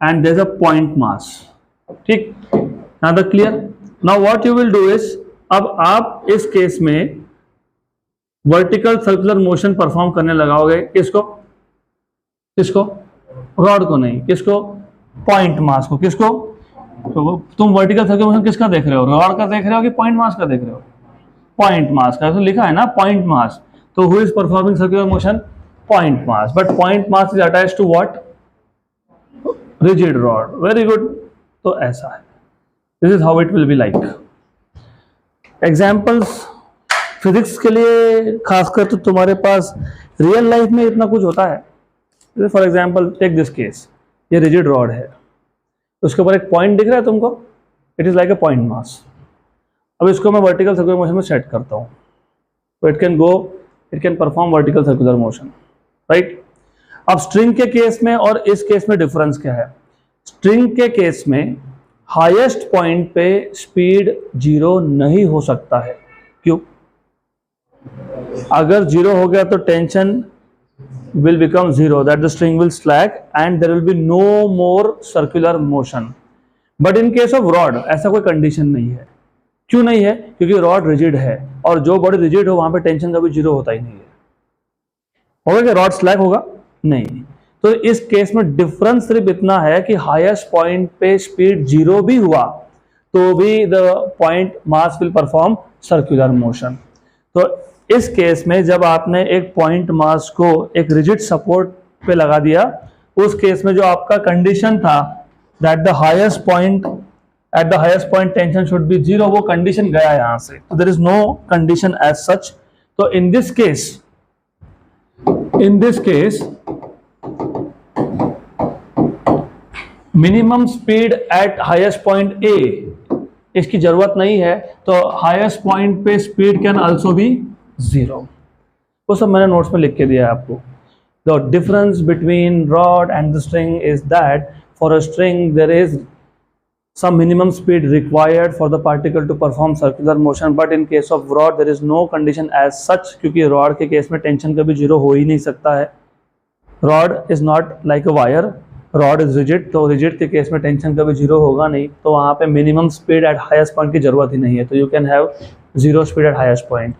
and there is a point mass. ठीक, now the clear. Now what you will do is, अब आप इस केस में वर्टिकल सर्कुलर मोशन परफॉर्म करने लगाओगे. किसको? रॉड को नहीं. किसको? पॉइंट मास को. किसको? तो तुम वर्टिकल सर्कुलर मोशन किसका देख रहे हो? रॉड का देख रहे हो कि पॉइंट मास का देख रहे हो? पॉइंट मास का. तो लिखा है ना पॉइंट मास. तो who is performing circular motion? Point mass. But point mass is attached to what? Rigid rod. Very good. तो ऐसा है. This is how it will be like. Examples physics के लिए खासकर तो तुम्हारे पास रियल लाइफ में इतना कुछ होता है. For example take this case, ये रिजिड रॉड है, उसके ऊपर एक पॉइंट दिख रहा है तुमको, it is like a point mass. अब इसको मैं वर्टिकल सर्कुलर मोशन में सेट करता हूँ, तो it can perform vertical circular motion, right? अब स्ट्रिंग के केस में और इस केस में डिफरेंस क्या है? स्ट्रिंग के केस में हाईएस्ट पॉइंट पे स्पीड 0 नहीं हो सकता है. क्यों? अगर 0 हो गया तो tension will become 0, that the string will slack and there will be no more circular motion. But in case of rod ऐसा कोई कंडीशन नहीं है. क्यों नहीं है? क्योंकि रॉड रिजिड है, और जो बॉडी रिजिड हो वहां पे टेंशन कभी 0 होता ही नहीं है. होगा कि रॉड स्लैक होगा? नहीं. तो इस केस में डिफरेंस सिर्फ इतना है कि हाईएस्ट पॉइंट पे स्पीड 0 भी हुआ तो भी the point mass will perform circular motion. तो इस केस में जब आपने एक पॉइंट मास को एक रिजिड सपोर्ट पे लगा दिया, उस केस में जो आपका कंडीशन था that the highest point tension should be 0, वो कंडीशन गया यहां से. तो there is no condition as such. तो in this case minimum speed at highest point A, इसकी जरूरत नहीं है. तो हाईएस्ट पॉइंट पे स्पीड कैन आल्सो बी 0। वो सब मैंने नोट्स में लिख के दिया है आपको। The difference between rod and the string is that for a string there is some minimum speed required for the particle to perform circular motion, but in case of rod there is no condition as such, क्योंकि rod के case में tension कभी zero हो ही नहीं सकता है। rod is not like a wire, rod is rigid, तो rigid के केस में टेंशन कभी जीरो होगा नहीं, तो वहाँ पे minimum speed at highest point की जरूरत ही नहीं है, तो you can have zero speed at highest point.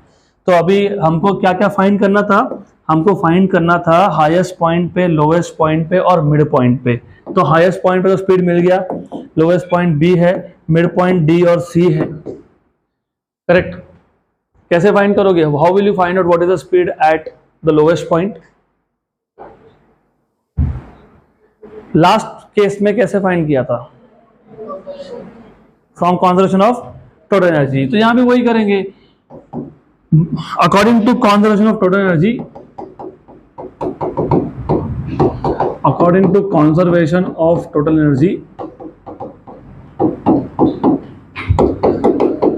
तो अभी हमको क्या क्या फाइंड करना था? हमको फाइंड करना था हाईएस्ट पॉइंट पे, लोएस्ट पॉइंट पे और मिड पॉइंट पे। तो हाईएस्ट पॉइंट पे तो स्पीड मिल गया, लोएस्ट पॉइंट बी है, मिड पॉइंट डी और सी है, करेक्ट। कैसे फाइंड करोगे? How will you find out what is the speed at the lowest point? Last case में कैसे फाइंड किया था? From conservation of total energy. तो यहां भी वही करेंगे, according to conservation of total energy, according to conservation of total energy,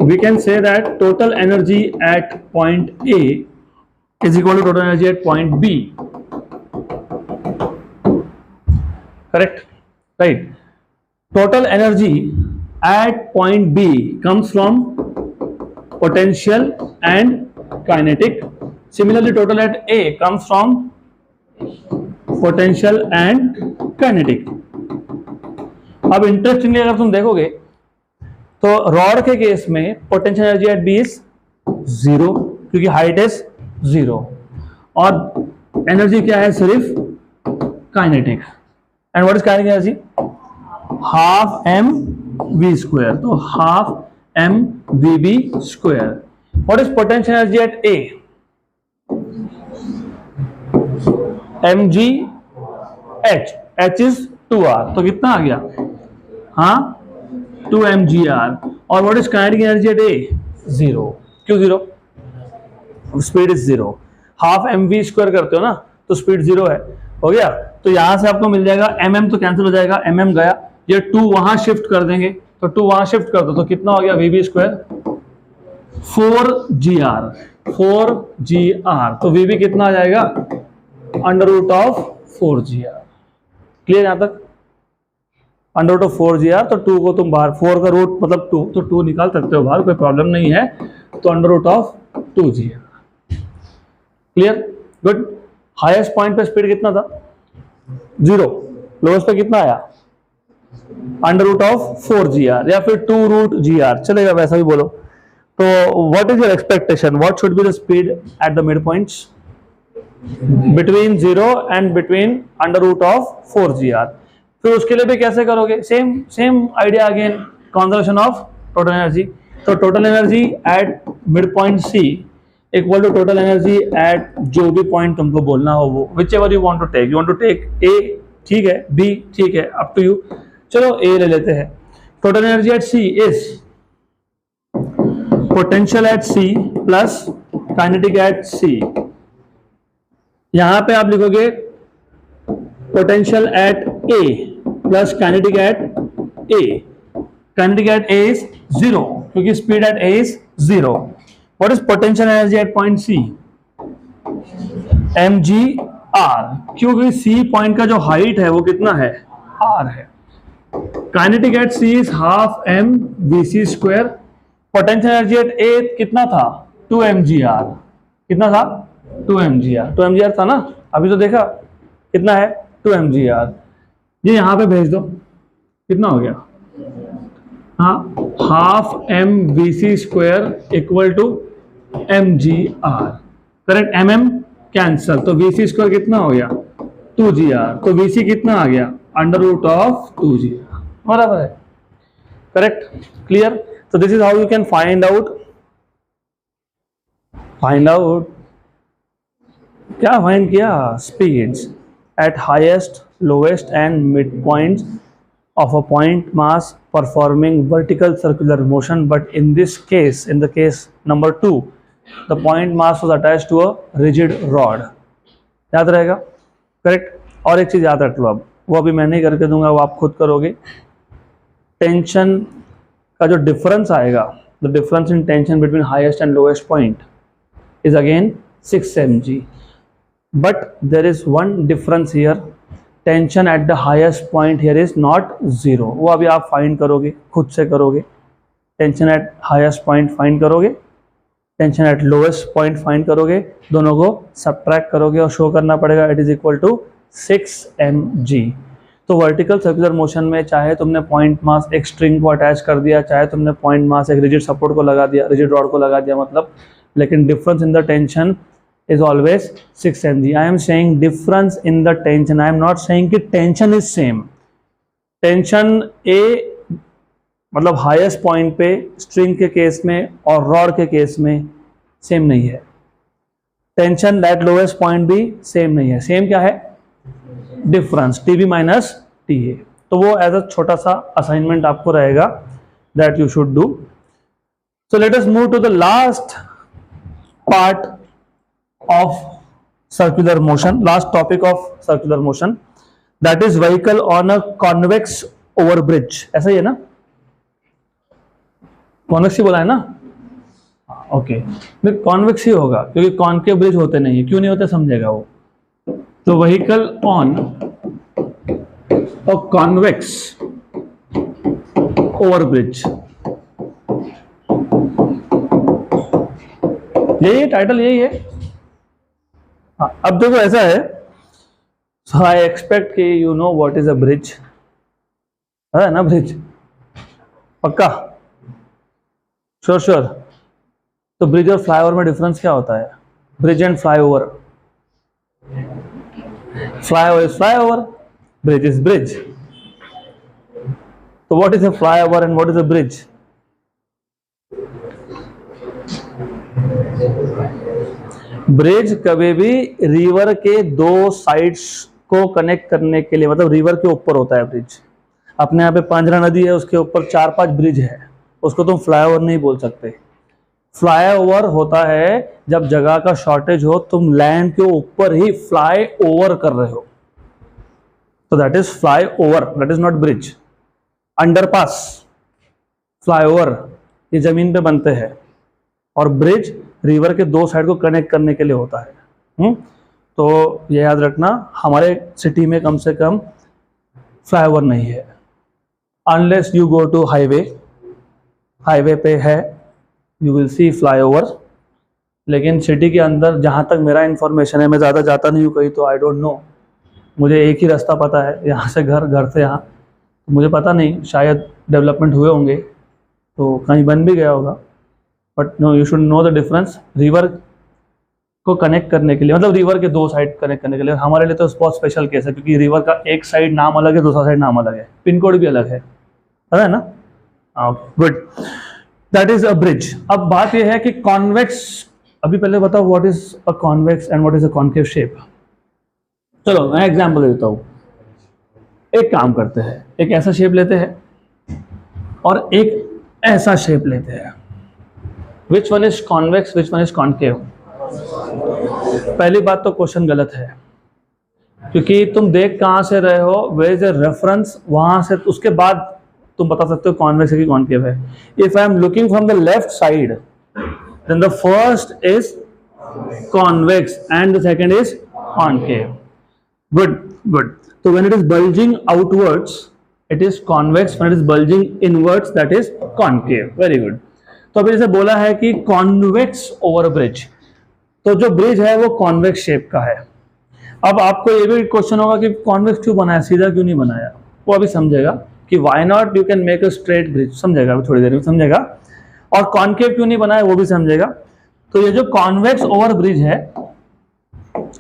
we can say that total energy at point A is equal to total energy at point B, correct? Right. Total energy at point B comes from potential and kinetic. Similarly, total at A comes from potential and kinetic. अब interestingly अगर तुम देखोगे तो rod के case में potential energy at B is 0, क्योंकि height is 0, और energy क्या है? सिर्फ kinetic. And what is kinetic energy? Half M we square, तो half M v B square. What is potential energy at A? mg h, h is 2r, तो कितना आ गया? हाँ 2mgr। और what is kinetic energy at A? 0। क्यों 0? Speed is 0। Half M we square करते हो ना, तो स्पीड 0 है, हो गया। तो यहां से आपको मिल जाएगा mm, तो कैंसिल हो जाएगा, mm गया, ये 2 वहां शिफ्ट कर देंगे, तो 2 वहां शिफ्ट कर दो, तो कितना हो गया? vb square 4gr, 4gr। तो vb कितना आ जाएगा? Under root of 4gr। Clear यहां तक? अंडर रूट ऑफ 4gr, तो 2 को तुम बाहर, 4 का रूट मतलब 2, तो 2 निकाल सकते हो बाहर, कोई प्रॉब्लम नहीं है। तो under root of 2gr। Clear? Good. Highest point पे स्पीड कितना था? 0। लोएस्ट पे कितना आया? अंडर रूट ऑफ 4gr या फिर 2 रूट gr, चलेगा, वैसा भी बोलो। तो what is your expectation? What should be the speed at the mid points? Between 0 and between under root of 4gr। फिर उसके लिए भी कैसे करोगे? Same idea again, conservation of total energy. तो total energy at mid point C equal to total energy at जो भी point तुमको बोलना हो वो, whichever you want to take. You want to take A, ठीक है, बी, ठीक है, अप टू यू। चलो ए ले लेते हैं। Total energy at C is potential at C plus kinetic at C. यहां पे आप लिखोगे potential at A plus kinetic at A. Kinetic at A is 0, क्योंकि speed at A is 0। What is potential energy at point C? mg r, क्योंकि सी point का जो height है वो कितना है? r है। Kinetic at C is half M we C square. Potential energy at A कितना था? 2mgr। कितना था? 2mgr। 2mgr था ना, अभी तो देखा कितना है? 2mgr। ये यहां पे भेज दो, कितना हो गया? हाँ, half M we C square equal to mgr, correct. mm cancel, तो वी सी स्क्वायर कितना हो गया? 2gr। तो वी सी कितना आ गया? अंडर रूट ऑफ 2gr, बराबर है, करेक्ट। क्लियर? तो this is how you can find out क्या फाइंड किया? Speeds eight highest, lowest and mid points of a point mass performing vertical circular motion, but in this case, in the case number 2, the point mass was attached to a rigid rod. याद रहेगा, correct. और एक चीज याद रख लो, अब वो अभी मैं नहीं करके दूंगा, वो आप खुद करोगे। टेंशन का जो डिफरेंस आएगा, the difference in tension between highest and lowest point is again 6 mg. But there is one difference here. Tension at the highest point here is not zero. वो अभी आप फाइंड करोगे, खुद से करोगे. Tension at highest point find करोगे, tension at lowest point find करोगे, दोनों को सब्ट्रैक्ट करोगे और शो करना पड़ेगा it is equal to 6 mg. तो वर्टिकल सर्कुलर मोशन में चाहे तुमने पॉइंट मास एक स्ट्रिंग को अटैच कर दिया, चाहे तुमने पॉइंट मास एक रिजिड सपोर्ट को लगा दिया, रिजिड रॉड को लगा दिया, मतलब, लेकिन difference in the tension is always 6 mg. I am saying difference in the tension. I am not saying कि tension is same. Tension A मतलब highest point पे string के केस में और rod के केस में same नहीं है. Tension at lowest point भी same नहीं है. Same क्या है? Difference TB minus TA. तो वो as a छोटा सा assignment आपको रहेगा that you should do. So let us move to the last part of circular motion, last topic of circular motion, that is vehicle on a convex over bridge. ऐसा ही है ना, convex ही बोला है ना, ओके. कॉन्वेक्स ही होगा क्योंकि concave bridge होते नहीं है. क्यों नहीं होते समझेगा वो. तो vehicle on a convex over bridge, यही टाइटल यही है. हाँ, अब देखो ऐसा है. सो आई एक्सपेक्ट कि you know what is a bridge, है ना, ब्रिज पक्का, श्योर श्योर. तो ब्रिज और फ्लाईओवर में डिफरेंस क्या होता है? Bridge and flyover, flyover is flyover, bridge is bridge. तो what is a flyover and what is a bridge? Bridge कभी भी रिवर के दो साइड्स को कनेक्ट करने के लिए, मतलब रिवर के ऊपर होता है ब्रिज. अपने यहाँ पे पांजरा नदी है, उसके ऊपर 4-5 ब्रिज है, उसको तुम फ्लाईओवर नहीं बोल सकते. फ्लाईओवर होता है जब जगह का शॉर्टेज हो, तुम लैंड के ऊपर ही फ्लाई ओवर कर रहे हो, तो that is fly over, that is not bridge. Underpass, flyover ये जमीन पे बनते हैं, और ब्रिज रिवर के दो साइड को कनेक्ट करने के लिए होता है. तो ये याद रखना, हमारे सिटी में कम से कम फ्लाईओवर नहीं है, unless you go to highway. Highway पे है, यू विल सी फ्लाईओवर. लेकिन सिटी के अंदर जहाँ तक मेरा इन्फॉर्मेशन है, मैं ज़्यादा जाता नहीं हूँ कहीं, तो आई डोंट नो. मुझे एक ही रास्ता पता है, यहाँ से घर, घर से यहाँ. मुझे पता नहीं, शायद डेवलपमेंट हुए होंगे तो कहीं बन भी गया होगा. But no, you should know the difference. River को कनेक्ट करने के लिए, मतलब रिवर के दो साइड कनेक्ट करने के लिए, हमारे लिए तो बहुत स्पेशल केस है क्योंकि रिवर का एक साइड नाम अलग है, दूसरा साइड नाम अलग है, पिन कोड भी अलग है ना. Good, that is a bridge. अब बात यह है कि कॉन्वेक्स, अभी पहले बताओ what is a convex and what is a concave shape. चलो मैं एग्जाम्पल देता हूँ. एक काम करते हैं, एक ऐसा शेप लेते हैं और एक ऐसा शेप लेते हैं. Which one is convex, which one is concave? पहली बात तो क्वेश्चन गलत है क्योंकि तुम देख कहाँ से रहे हो, where is the reference, वहां से उसके बाद तुम बता सकते हो कॉन्वेक्स है कि कॉन्केव है. If I am looking from the left side, then the first is convex and the second is concave. Good, good. So when it is bulging outwards, it is convex. When it is bulging inwards, that is concave. Very good. तो अभी जैसे बोला है कि convex over bridge, तो जो bridge है वो कॉन्वेक्स शेप का है. अब आपको ये भी क्वेश्चन होगा कि कॉन्वेक्स क्यों बनाया, सीधा क्यों नहीं बनाया. वो अभी समझेगा कि why not you can make a straight bridge, समझेगा अभी थोड़ी देर में समझेगा. और कॉन्केव क्यों नहीं बनाया वो भी समझेगा. तो ये जो कॉन्वेक्स ओवर ब्रिज है,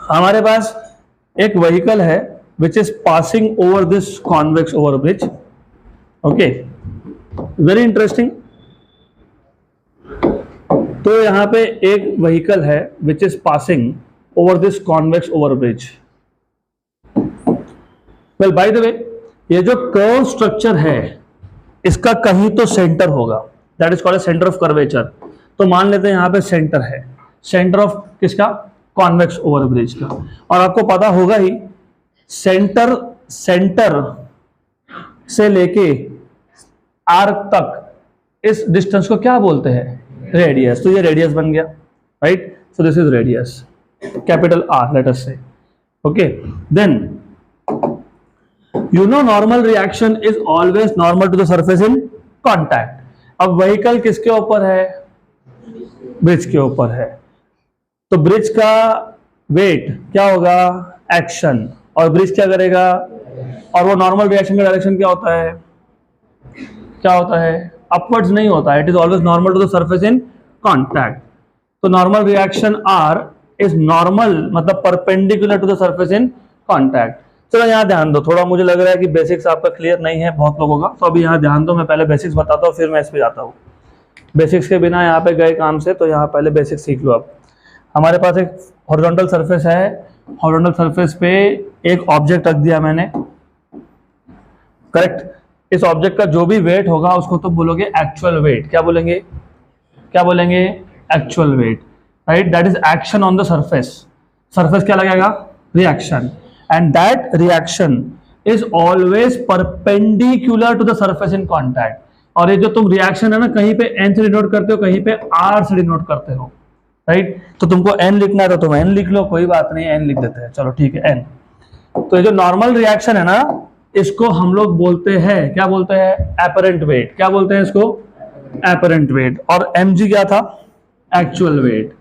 हमारे पास एक व्हीकल है which is passing over this convex over bridge. Okay, very interesting. तो यहाँ पे एक व्हीकल है which is passing over this convex over bridge. Well bye the वे, ये जो कर्व स्ट्रक्चर है इसका कहीं तो सेंटर होगा, that is called centre of curvature. तो मान लेते हैं यहाँ पे सेंटर है, सेंटर ऑफ किसका, कॉन्वेक्स ओवर ब्रिज का. और आपको पता होगा ही, सेंटर से लेके आर्क तक इस डिस्टेंस को क्या बोलते हैं, रेडियस. तो ये रेडियस बन गया, right. so this is radius, capital R, let us say. Okay, then you know normal reaction is always normal to the surface in contact. अब व्हीकल किसके ऊपर है? ब्रिज के ऊपर है, तो ब्रिज का वेट क्या होगा? एक्शन, और ब्रिज क्या करेगा? और वो नॉर्मल रिएक्शन का डायरेक्शन क्या होता है? क्या होता है? अपवर्ड्स नहीं होता है, it is always normal to the surface in contact. तो normal reaction R is normal, मतलब perpendicular to the surface in contact. चलो यहाँ ध्यान दो, थोड़ा मुझे लग रहा है कि बेसिक्स आपका क्लियर नहीं है बहुत लोगों का, तो अभी यहाँ ध्यान दो, मैं पहले बेसिक्स बताता हूँ फिर मैं इस पे जाता हूँ. बेसिक्स के बिना यहाँ पे गए काम से, तो यहाँ पहले बेसिक्स सीख लो. अब हमारे पास एक हॉरिजॉन्टल सरफेस है, हॉरिजॉन्टल सरफेस पे एक ऑब्जेक्ट रख दिया मैंने, करेक्ट. इस ऑब्जेक्ट का जो भी वेट होगा उसको तो बोलोगे एक्चुअल वेट. क्या बोलेंगे? क्या बोलेंगे? Actual weight, right. That is action on the surface. Surface क्या लगेगा? Reaction. And that reaction is always perpendicular to the surface in contact. और ये जो तुम रिएक्शन है ना, कहीं पे एन से डिनोट करते हो, कहीं पे आर से डिनोट करते हो, राइट. तो तुमको एन लिखना है तो तुम एन लिख लो, कोई बात नहीं, एन लिख देते हैं, चलो ठीक है, एन. तो ये जो नॉर्मल रिएक्शन है ना, इसको हम लोग बोलते हैं, क्या बोलते हैं? Apparent wait. क्या बोलते हैं इसको? Apparent wait. और mg क्या था? Actual weight.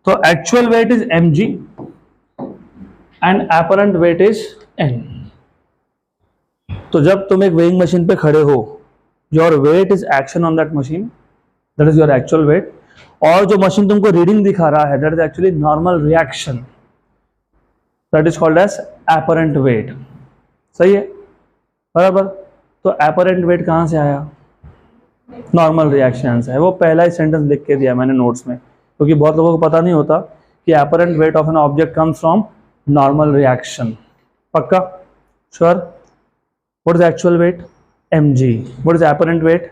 तो actual weight is mg and apparent weight is n. तो जब तुम एक वेइंग मशीन पे खड़े हो, your weight is action on that machine, that is your actual weight. और जो मशीन तुमको रीडिंग दिखा रहा है, that is actually normal reaction, that is called as apparent weight. सही है, बराबर. तो एपरेंट वेट कहाँ से आया? नॉर्मल रिएक्शन से है. वो पहला ही सेंटेंस लिख के दिया मैंने नोट्स में, क्योंकि बहुत लोगों को पता नहीं होता कि apparent weight of an object comes from normal reaction. पक्का? Sure. What is actual weight? mg. What is apparent weight?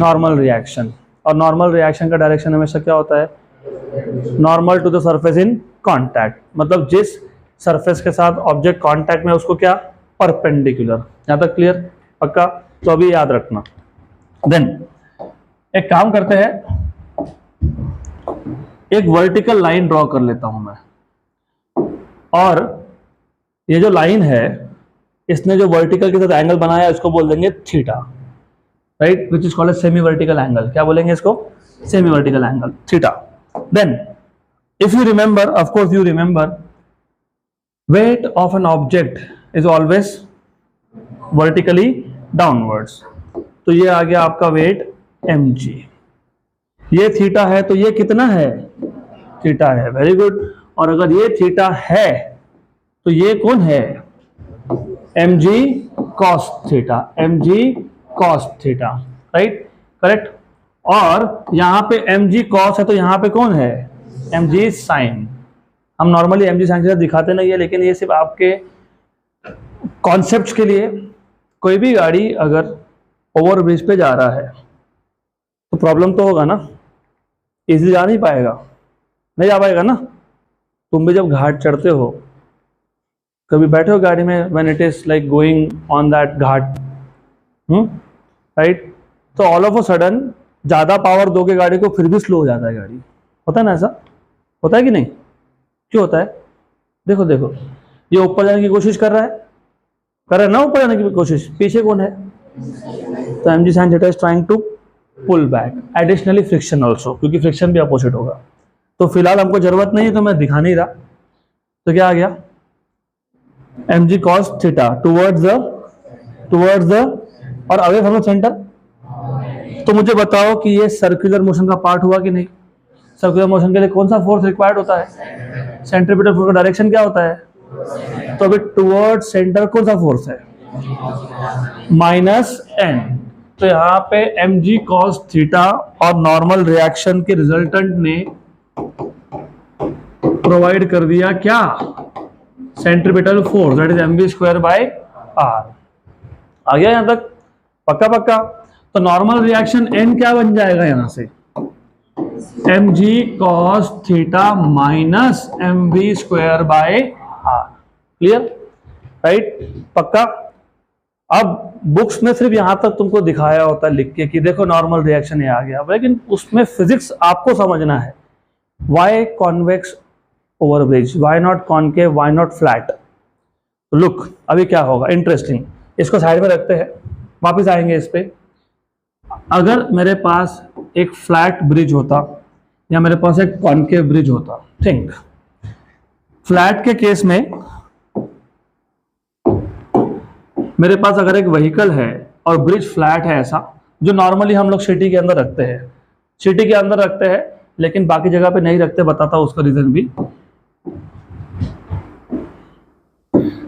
Normal reaction. और नॉर्मल रिएक्शन का डायरेक्शन हमेशा क्या होता है? Normal to the surface in contact. मतलब जिस सरफेस के साथ ऑब्जेक्ट कॉन्टैक्ट में, उसको क्या? परपेंडिकुलर. यहां तक क्लियर? पक्का? तो अभी याद रखना. देन एक काम करते हैं, एक वर्टिकल लाइन ड्रॉ कर लेता हूं मैं, और ये जो लाइन है, इसने जो वर्टिकल के साथ एंगल बनाया इसको बोल देंगे theta, right, which is called as semi vertical angle. क्या बोलेंगे इसको? Semi vertical angle, theta. Then if you remember, of course you remember, weight of an object is always vertically downwards. तो ये आ गया आपका वेट mg. ये theta है, तो ये कितना है? थीटा है. Very good. और अगर ये थीटा है तो ये कौन है? mg cos theta. mg cos theta, right, correct. और यहां पे mg cos है, तो यहां पे कौन है? mg sin. हम नॉर्मली mg sin थीटा दिखाते नहीं है, लेकिन ये सिर्फ आपके कॉन्सेप्ट्स के लिए. कोई भी गाड़ी अगर ओवर ब्रिज पे जा रहा है तो प्रॉब्लम तो होगा ना, इजीली जा नहीं पाएगा, नहीं जा पाएगा ना. तुम भी जब घाट चढ़ते हो, कभी बैठे हो गाड़ी में, when it is like going on that Ghat, right, तो ऑल ऑफ अ सडन ज्यादा पावर दोगे गाड़ी को, फिर भी स्लो हो जाता है गाड़ी. होता है ना, ऐसा होता है कि नहीं? क्यों होता है? देखो देखो, ये ऊपर जाने की कोशिश कर रहा है ना, ऊपर जाने की कोशिश, पीछे कौन है? तो mg sin theta is trying to pull back. Additionally friction also, क्योंकि फ्रिक्शन भी अपोजिट होगा. तो फिलहाल हमको जरूरत नहीं है, तो मैं दिखा नहीं रहा. तो क्या आ गया? mg cos theta towards the और अवे फ्रॉम द सेंटर. तो मुझे बताओ कि ये सर्कुलर मोशन का पार्ट हुआ कि नहीं? सर्कुलर मोशन के लिए कौन सा फोर्स रिक्वायर्ड होता है? सेंट्रीपिटल फोर्स का डायरेक्शन क्या होता है? तो अभी टुवर्ड्स सेंटर कौन सा फोर्स है? -n. तो यहाँ पे mg cos थीटा और नॉर्मल रिएक्शन के रिजल्टेंट ने प्रोवाइड कर दिया क्या? Centripetal force, that is mv square by r. आ गया यहां तक? पक्का पक्का. तो नॉर्मल रिएक्शन n क्या बन जाएगा यहां से? mg cos theta minus mv square by r. Clear, right, पक्का. अब बुक्स में सिर्फ यहां तक तुमको दिखाया होता है लिख के कि देखो नॉर्मल रिएक्शन ये आ गया, लेकिन उसमें फिजिक्स आपको समझना है. Why convex over bridge, why not concave, why not flat? Look अभी क्या होगा इंटरेस्टिंग, इसको साइड में रखते हैं, वापस आएंगे इस पे। अगर मेरे पास एक फ्लैट ब्रिज होता या मेरे पास एक कॉन्केव ब्रिज होता, थिंक फ्लैट के केस में मेरे पास अगर एक व्हीकल है और ब्रिज फ्लैट है, ऐसा जो नॉर्मली हम लोग सिटी के अंदर रखते हैं, सिटी के अंदर रखते हैं लेकिन बाकी जगह पे नहीं रखते, बताता हूं उसका रीजन भी।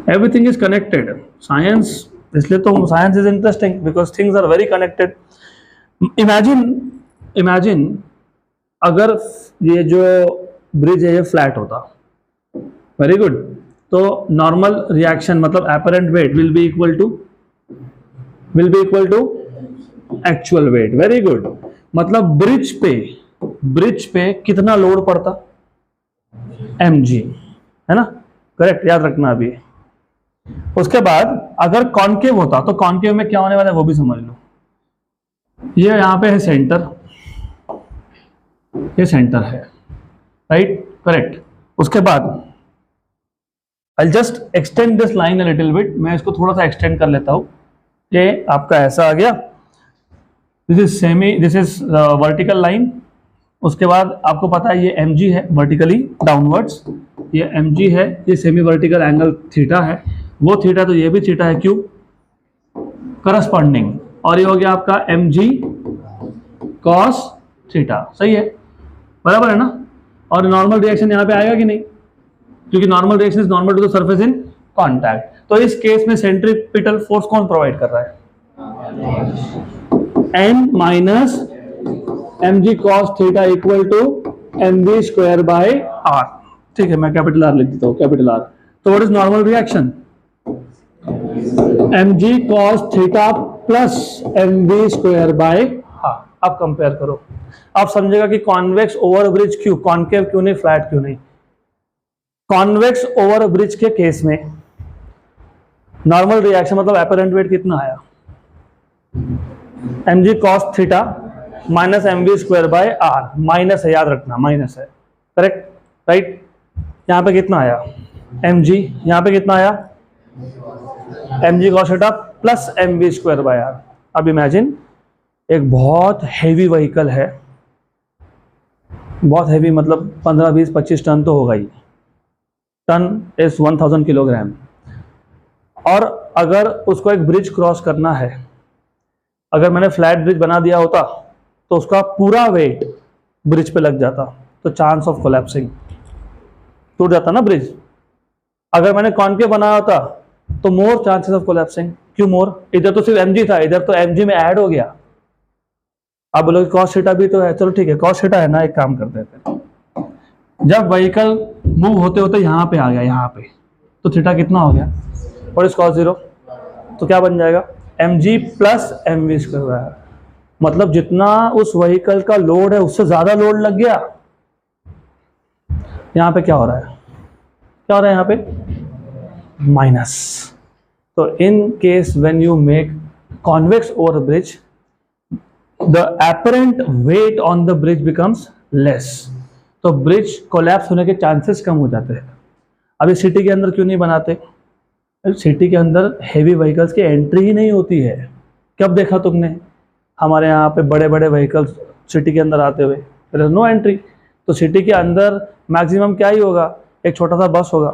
एवरीथिंग इज कनेक्टेड, साइंस, इसलिए तो science is interesting because things are very connected. Imagine अगर ये जो ब्रिज है ये फ्लैट होता, वेरी गुड, तो नॉर्मल रिएक्शन मतलब apparent weight will be equal to actual weight, very good. मतलब ब्रिज पे कितना लोड पड़ता, mg, है ना, करेक्ट, याद रखना अभी। उसके बाद अगर कॉन्केव होता तो कॉन्केव में क्या होने वाला है वो भी समझ लो। ये यहां पे है सेंटर, ये सेंटर है, राइट, करेक्ट। उसके बाद I'll just extend this line a little bit, मैं इसको थोड़ा सा एक्सटेंड कर लेता हूं। ये आपका ऐसा आ गया, दिस इज वर्टिकल लाइन। उसके बाद आपको पता है ये mg है वर्टिकली डाउनवर्ड्स, ये mg है, ये सेमी वर्टिकल एंगल थीटा है, वो थीटा तो ये भी थीटा है, क्यों, करस्पॉन्डिंग, और ये हो गया आपका mg cos थीटा, सही है, बराबर है ना। और नॉर्मल रिएक्शन यहाँ पे आएगा कि नहीं, क्योंकि normal reaction is normal to the surface in contact. तो इस केस में सेंट्रीपिटल फोर्स कौन प्रोवाइड कर रहा है, n minus mg cos theta equal to mv square by r, ठीक है, मैं कैपिटल R लिख देता हूं, कैपिटल R। तो what is normal reaction, mg cos theta plus mv square by r। अब कंपेयर करो, आप समझेगा कि कॉन्वेक्स ओवर ब्रिज क्यों, कॉन्केव क्यों नहीं, फ्लैट क्यों नहीं। कॉन्वेक्स ओवर ब्रिज के केस में नॉर्मल रिएक्शन मतलब एपरेंट वेट कितना आया, mg cos theta minus mv square by r, minus है, याद रखना माइनस है, करेक्ट, राइट। यहां पे कितना आया mg, यहां पे कितना आया mg cos theta plus mv square by r। अब इमेजिन एक बहुत हैवी व्हीकल है, बहुत हैवी मतलब 15, 20, 25 टन तो होगा ही, टन इज 1000 किलोग्राम, और अगर उसको एक ब्रिज क्रॉस करना है, अगर मैंने फ्लैट ब्रिज बना दिया होता तो उसका पूरा वेट ब्रिज पे लग जाता, तो चांस ऑफ कोलैप्सिंग, टूट जाता ना ब्रिज। अगर मैंने कॉन्केव बनाया होता तो मोर चांसेस ऑफ कोलैप्सिंग, क्यों मोर, इधर तो सिर्फ mg था, इधर तो mg में ऐड हो गया। आप बोलोगे कॉस थीटा भी तो है, चलो ठीक है, कॉस थीटा है ना, एक काम करते हैं, जब व्हीकल मूव होते होते यहाँ पे आ गया, यहाँ पे, तो थीटा कितना हो गया, और इस कॉस जीरो, तो क्या बन जाएगा mg प्लस mv स्क्वायर, मतलब जितना उस व्हीकल का लोड है उससे ज्यादा लोड लग गया। यहाँ पे क्या हो रहा है, क्या हो रहा है यहाँ पे, माइनस। तो in case when you make convex over bridge, the apparent wait on the bridge becomes less, तो ब्रिज कोलैप्स होने के चांसेस कम हो जाते हैं। अभी सिटी के अंदर क्यों नहीं बनाते, सिटी के अंदर हेवी व्हीकल्स की एंट्री ही नहीं होती है। कब देखा तुमने हमारे यहाँ पे बड़े बड़े व्हीकल्स सिटी के अंदर आते हुए, देयर इज नो एंट्री। तो सिटी के अंदर मैक्सिमम क्या ही होगा, एक छोटा सा बस होगा,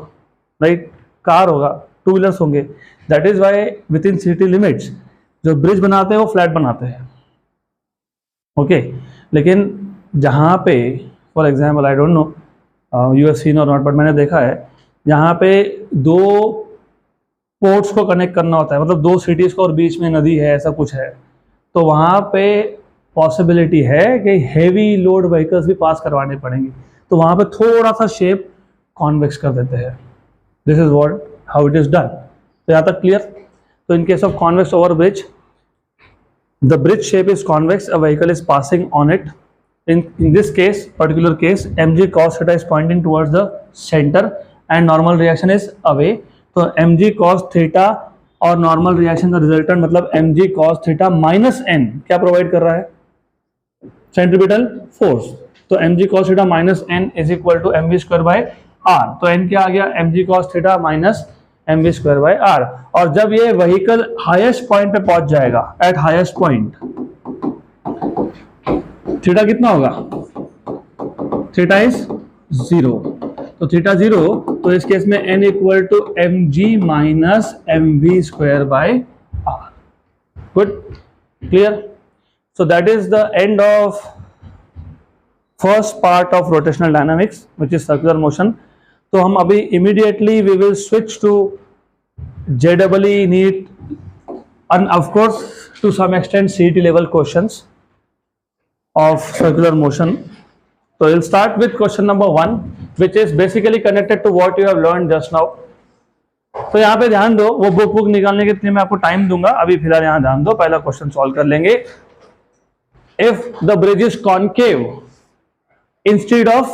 राइट, कार होगा, टू व्हीलर्स होंगे। That is why within city limits जो ब्रिज बनाते हैं वो फ्लैट बनाते हैं, ओके। लेकिन जहाँ पे for example I don't no you have seen और नॉट, बट मैंने देखा है जहाँ पे दो पोर्ट्स को कनेक्ट करना होता है, मतलब दो सिटीज को और बीच में नदी है, ऐसा कुछ है, तो वहाँ पे पॉसिबिलिटी है कि हेवी लोड व्हीकल्स भी पास करवाने पड़ेंगे, तो वहाँ पे थोड़ा सा शेप कॉन्वेक्स कर देते हैं। This is what how it is done. तो यहाँ तक क्लियर। तो इन case of convex over bridge, the bridge shape is convex, a vehicle is passing on it. In this case, particular case, mg cos theta is pointing towards the center and normal reaction is away. तो mg cos theta और normal reaction का resultant मतलब mg cos theta minus n क्या provide कर रहा है, centripetal force. तो mg cos theta minus n is equal to mv square by r। तो n क्या आ गया, mg cos theta minus mv square by r। और जब ये व्हीकल हाईएस्ट पॉइंट पे पहुंच जाएगा, एट हाईएस्ट पॉइंट, थीटा कितना होगा, थीटा इज 0। तो थीटा 0, तो इस केस में n equal to mg minus mv square by r। Good, clear. So that is the end of first part of rotational dynamics, which is circular motion. तो हम अभी immediately we will switch to JEE NEET and of course to some extent CET level questions of circular motion. So we'll start with question number 1, which is basically connected to what you have learned just now. तो यहाँ पे ध्यान दो, वो book निकालने के लिए मैं आपको टाइम दूंगा, अभी फिलहाल यहाँ ध्यान दो, पहला क्वेश्चन सॉल्व कर लेंगे। If the bridge is concave instead of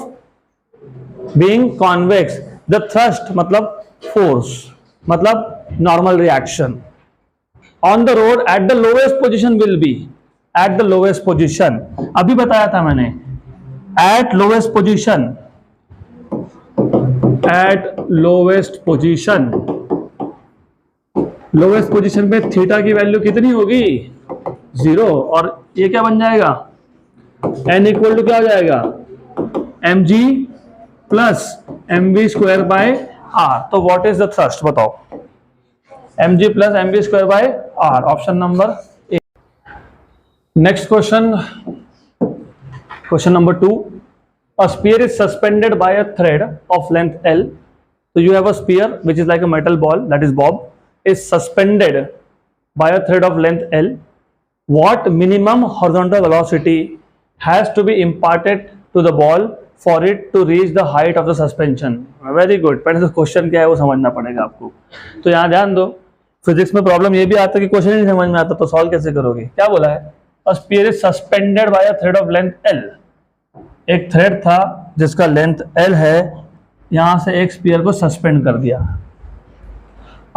being convex, the thrust मतलब force मतलब normal reaction on the road at the lowest position will be, at the lowest position, अभी बताया था मैंने, at lowest position, at lowest position, lowest position पे theta की value कितनी होगी, 0। और ये क्या बन जाएगा, n इक्वल टू क्या हो जाएगा, mg plus mv square by r। तो व्हाट इज द थ्रस्ट बताओ, mg plus mv square by r, option number A. Next question, question number 2, a sphere is suspended by a thread of length L. So you have a sphere which is like a metal ball, that is bob, is suspended by a thread of length L. What minimum horizontal velocity has to be imparted to the ball for it to reach the height of the suspension? Very good। पहले तो question क्या है वो समझना पड़ेगा आपको। तो यहाँ ध्यान दो, फिजिक्स में प्रॉब्लम ये भी आता है कि क्वेश्चन ही नहीं समझ में आता तो सॉल्व कैसे करोगे। क्या बोला है, a sphere is suspended by a thread of length L। एक थ्रेड था जिसका लेंथ L है, यहां से एक स्पीयर को सस्पेंड कर दिया।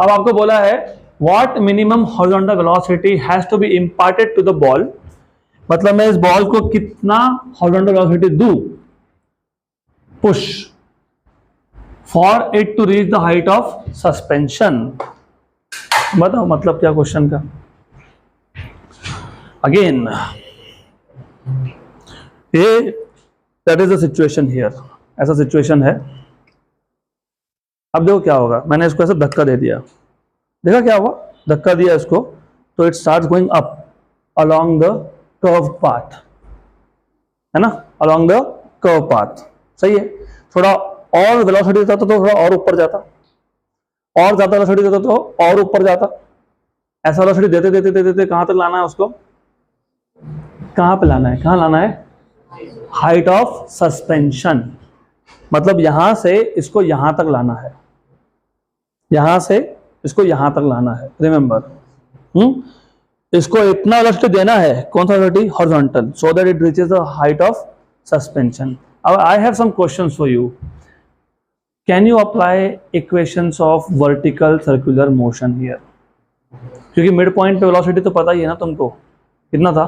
अब आपको बोला है what minimum horizontal velocity has to be imparted to the ball, मतलब मैं इस बॉल को कितना horizontal velocity दूं, push, for it to reach the height of suspension। बताओ मतलब क्या क्वेश्चन का। अगेन ये that is the situation here, ऐसा सिचुएशन है। अब देखो क्या होगा, मैंने इसको ऐसे धक्का दे दिया, देखा क्या हुआ, धक्का दिया इसको तो it starts going up along the curve path, है ना, अलोंग द कर्व पाथ, सही है। थोड़ा और वेलोसिटी देता तो थोड़ा और ऊपर जाता, और ज्यादा वेलोसिटी देता तो और ऊपर जाता। ऐसा वेलोसिटी देते देते देते देते कहां तक लाना है उसको, कहां पे लाना है, कहां लाना है, हाइट ऑफ सस्पेंशन, मतलब यहां से इसको यहां तक लाना है, यहां से इसको यहां तक लाना है। रिमेंबर, इसको इतना वेलोसिटी देना है, कौन सा velocity, horizontal, so that it reaches the height of suspension. अब I have some questions for you, can you apply equations of vertical circular motion here, क्योंकि मिड पॉइंट पे वेलोसिटी तो पता ही है ना तुमको, कितना था,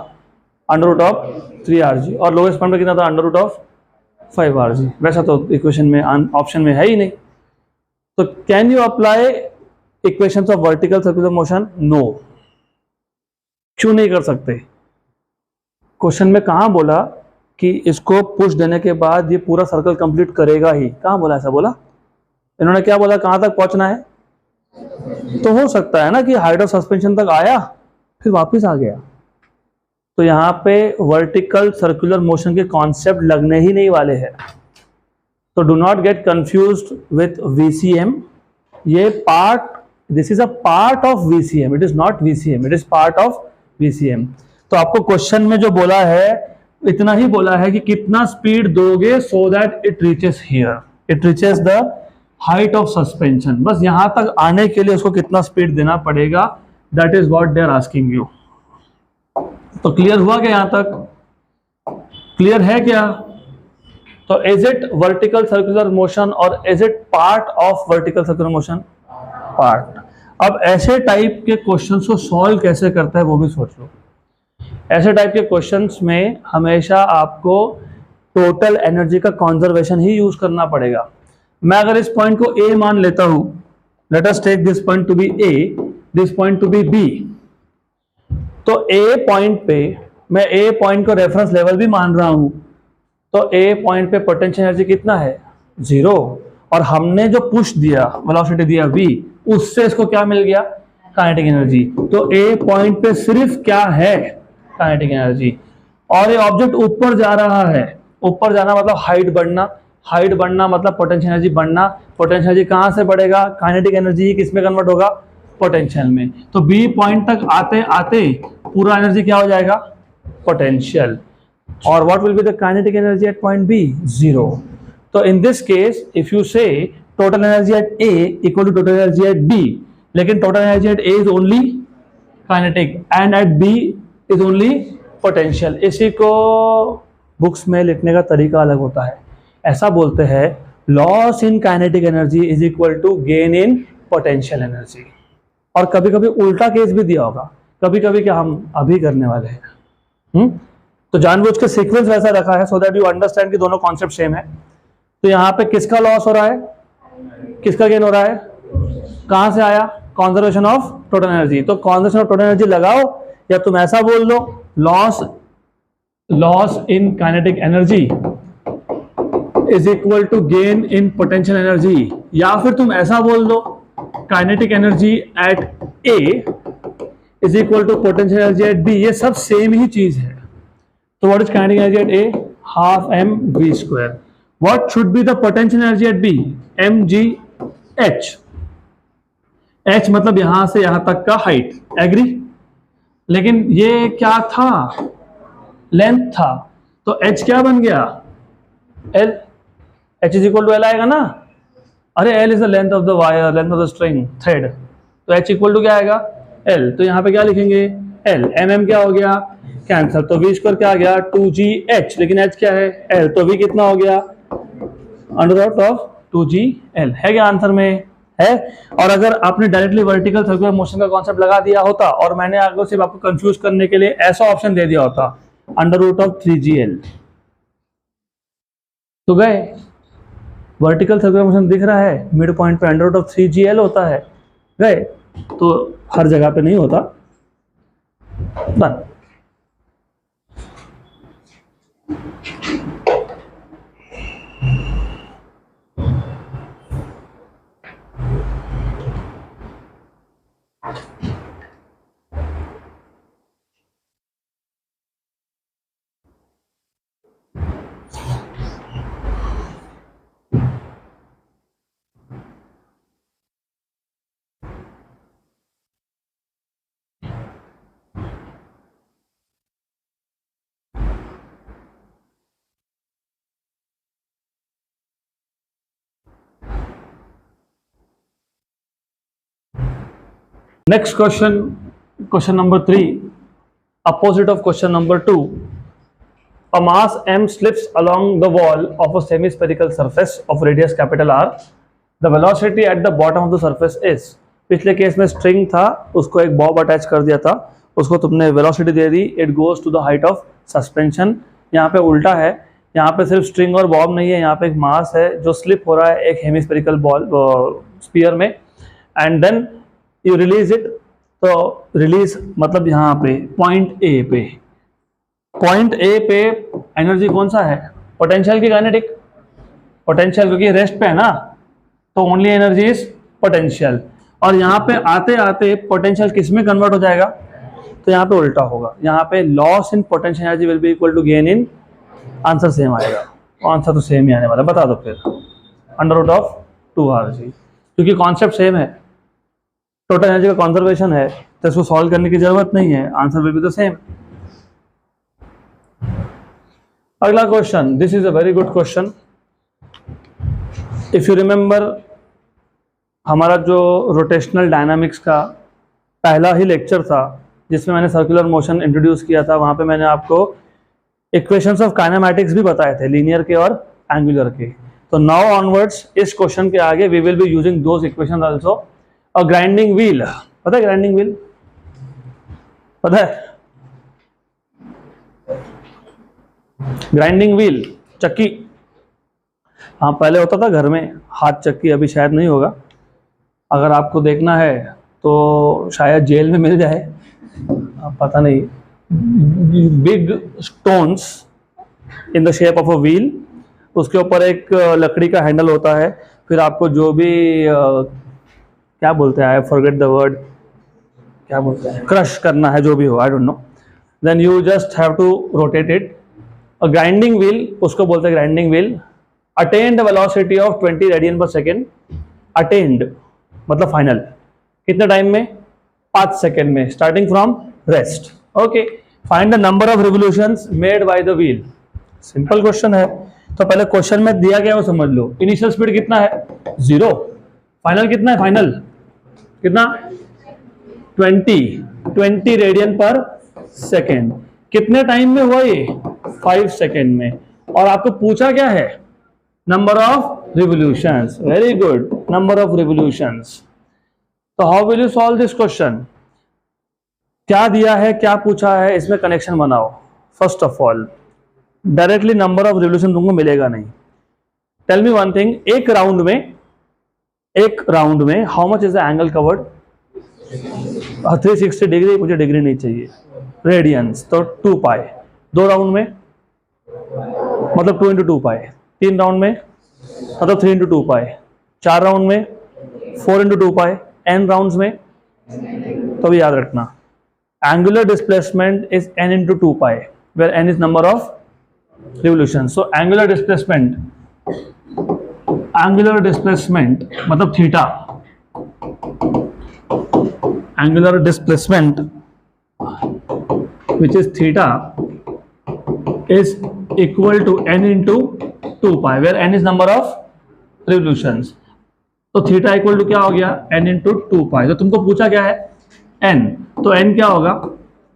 √3rg, और लोएस्ट पॉइंट पे कितना था, √5rg। वैसा तो इक्वेशन में ऑप्शन में है ही नहीं। तो can you apply equations of vertical circular motion, no. क्यों नहीं कर सकते, क्वेश्चन में कहां बोला कि इसको पुश देने के बाद ये पूरा सर्कल कंप्लीट करेगा ही, कहां बोला, ऐसा बोला इन्होंने, क्या बोला, कहां तक पहुंचना है। तो हो सकता है ना कि हाइट ऑफ सस्पेंशन तक आया फिर वापस आ गया, तो यहाँ पे वर्टिकल सर्कुलर मोशन के कॉन्सेप्ट लगने ही नहीं वाले हैं। तो do not gate confused with VCM, ये part, this is a part of VCM, it is not VCM, it is part of VCM। तो आपको क्वेश्चन में जो बोला है इतना ही बोला है कि कितना स्पीड दोगे सो that it reaches here, it reaches the height of suspension, बस यहां तक आने के लिए उसको कितना स्पीड देना पड़ेगा, that is what they are asking you. तो क्लियर हुआ क्या, यहां तक क्लियर है क्या। तो is it vertical circular motion और is it part of vertical circular motion, part. अब ऐसे टाइप के क्वेश्चंस को सॉल्व कैसे करता है वो भी सोच लो। ऐसे टाइप के क्वेश्चंस में हमेशा आपको टोटल एनर्जी का कॉन्जर्वेशन ही यूज करना पड़ेगा। मैं अगर इस पॉइंट को ए मान लेता हूं, let us take this point to be A, this point to be B, तो ए पॉइंट पे मैं ए पॉइंट को रेफरेंस लेवल भी मान रहा हूं, तो ए पॉइंट पे पोटेंशियल एनर्जी कितना है, 0, और हमने जो पुश दिया, वेलोसिटी दिया v, उससे इसको क्या मिल गया, काइनेटिक एनर्जी। तो ए पॉइंट पे सिर्फ क्या है, काइनेटिक एनर्जी। और ये ऑब्जेक्ट ऊपर जा रहा है, ऊपर जाना मतलब हाइट बढ़ना, हाइट बढ़ना मतलब पोटेंशियल एनर्जी बढ़ना। पोटेंशियल एनर्जी कहां से बढ़ेगा, काइनेटिक एनर्जी किस में कन्वर्ट होगा, पोटेंशियल में। तो बी पॉइंट तक आते आते पूरा एनर्जी क्या हो जाएगा, पोटेंशियल। और what will be the kinetic energy at point B, 0। तो in this case if you say total energy at A equal to total energy at B, लेकिन total energy at A is only kinetic and at B is only potential. इसी को books में लिखने का तरीका अलग होता है, ऐसा बोलते हैं loss in kinetic energy is equal to gain in potential energy. और कभी कभी उल्टा केस भी दिया होगा, कभी कभी क्या हम अभी करने वाले हैं। तो जानबूझ के सीक्वेंस वैसा रखा है सो दैट यू अंडरस्टैंड कि दोनों कॉन्सेप्ट सेम है। तो यहाँ पे किसका लॉस हो रहा है, किसका गेन हो रहा है, कहां से आया, कंजर्वेशन ऑफ टोटल एनर्जी। तो कंजर्वेशन ऑफ टोटल एनर्जी लगाओ, या तुम ऐसा बोल दो loss in kinetic energy is equal to gain in potential energy, या फिर तुम ऐसा बोल दो kinetic energy at A is equal to potential energy at B. ये सब सेम ही चीज है। तो what is kinetic energy at A, half M we square. What should be the potential energy at B, M G H. H मतलब यहां से यहां तक का हाइट, एग्री। लेकिन ये क्या था, लेंथ था, तो एच क्या बन गया, L. H is equal to L आएगा ना, अरे L is the length of the wire, length of the string, thread, तो एच इक्वल टू क्या आएगा, एल। तो यहाँ पे क्या लिखेंगे, एल। एम एम क्या हो गया, कैंसर, तो वी स्क्वायर क्या आ गया, 2gh, लेकिन एच क्या है, एल, तो वी कितना हो गया, अंडर रूट ऑफ 2gl। है क्या आंसर में, है। और अगर आपने डायरेक्टली वर्टिकल सर्कुलर मोशन का कॉन्सेप्ट लगा दिया होता और मैंने आगे सिर्फ आपको कंफ्यूज करने के लिए ऐसा ऑप्शन दे दिया होता, अंडर रूट ऑफ 3gl, तो गए। वर्टिकल सर्कुलर मोशन दिख रहा है, मिड पॉइंट पे अंडर रूट ऑफ 3gl होता है, गए। तो हर जगह पे नहीं होता, बस। Next question, question number 3, opposite of question number 2. A mass m slips along the wall of a semi-spherical surface of radius capital R. The velocity at the bottom of the surface is. पिछले case में string था, उसको एक Bob attach कर दिया था, उसको तुमने वेलोसिटी दे दी, it goes to the height of suspension. यहाँ पे उल्टा है, यहाँ पे सिर्फ स्ट्रिंग और बॉब नहीं है, यहाँ पे एक मास है जो स्लिप हो रहा है एक हेमिस्फेरिकल बॉल स्पीयर में, and then you release it. तो रिलीज मतलब यहाँ पे पॉइंट ए पे, पॉइंट ए पे एनर्जी कौन सा है, पोटेंशियल की काइनेटिक, पोटेंशियल, क्योंकि रेस्ट पे है ना, तो ओनली एनर्जी इज पोटेंशियल। और यहाँ पे आते आते पोटेंशियल किस में कन्वर्ट हो जाएगा, तो यहाँ पे उल्टा होगा, यहाँ पे loss in potential energy will be equal to gain in, answer same आएगा, आंसर तो सेम ही आने वाला, बता दो फिर, अंडर रूट ऑफ 2rg, क्योंकि कॉन्सेप्ट सेम है, टोटल एनर्जी का कंजर्वेशन है, तो इसको सॉल्व करने की जरूरत नहीं है, answer will be the same. अगला question, this is a very good question. If you remember, हमारा जो रोटेशनल डायनामिक्स का पहला ही लेक्चर था जिसमें मैंने सर्कुलर मोशन इंट्रोड्यूस किया था, वहां पे मैंने आपको इक्वेशंस ऑफ काइनेमैटिक्स भी बताए थे, लीनियर के और एंगुलर के। तो नाउ ऑनवर्ड्स इस क्वेश्चन के आगे we will be using those equations also. और ग्राइंडिंग व्हील, पता है ग्राइंडिंग व्हील, पता है ग्राइंडिंग व्हील, चक्की, हाँ पहले होता था घर में हाथ चक्की, अभी शायद नहीं होगा। अगर आपको देखना है तो शायद जेल में मिल जाए, पता नहीं। Big stones in the shape of a wheel, उसके ऊपर एक लकड़ी का हैंडल होता है। फिर आपको जो भी क्या बोलते हैं, आई फॉरगेट द वर्ड, क्या बोलते हैं, क्रश करना है, जो भी हो, I don't know, then you just have to rotate it. A grinding wheel, उसको बोलते हैं grinding wheel. Attained velocity of 20 radian per second, attained मतलब फाइनल, कितने टाइम में, 5 सेकेंड में, starting from rest. Okay, find the number of revolutions made by the wheel. Simple question है, तो पहले क्वेश्चन में दिया गया वो समझ लो। इनिशियल स्पीड कितना है, 0। फाइनल कितना है, फाइनल कितना, 20 रेडियन पर सेकेंड। कितने टाइम में हुआ ये, 5 सेकेंड में। और आपको पूछा क्या है, number of revolutions. Very good, number of revolutions. तो how will you solve this question, क्या दिया है, क्या पूछा है, इसमें कनेक्शन बनाओ। First of all, directly number of revolution तुमको मिलेगा नहीं। टेल मी वन थिंग, एक राउंड में how much is the angle covered, 360 degree, मुझे डिग्री नहीं चाहिए, रेडियंस, तो 2 पाई। 2 राउंड में मतलब 2 इंटू 2 पाई। 3 राउंड में मतलब 3 इंटू 2 पाई। 4 राउंड में 4 इंटू 2 पाई। n राउंड्स में, तो भी याद रखना, angular displacement is n into 2 pi, where n is number of revolution. So angular displacement मतलब theta, angular displacement which is theta is equal to n into 2 pi, where n is number of revolutions. तो theta equal to क्या हो गया, n into 2 पाई। तो तुमको पूछा क्या है, n, तो n क्या होगा,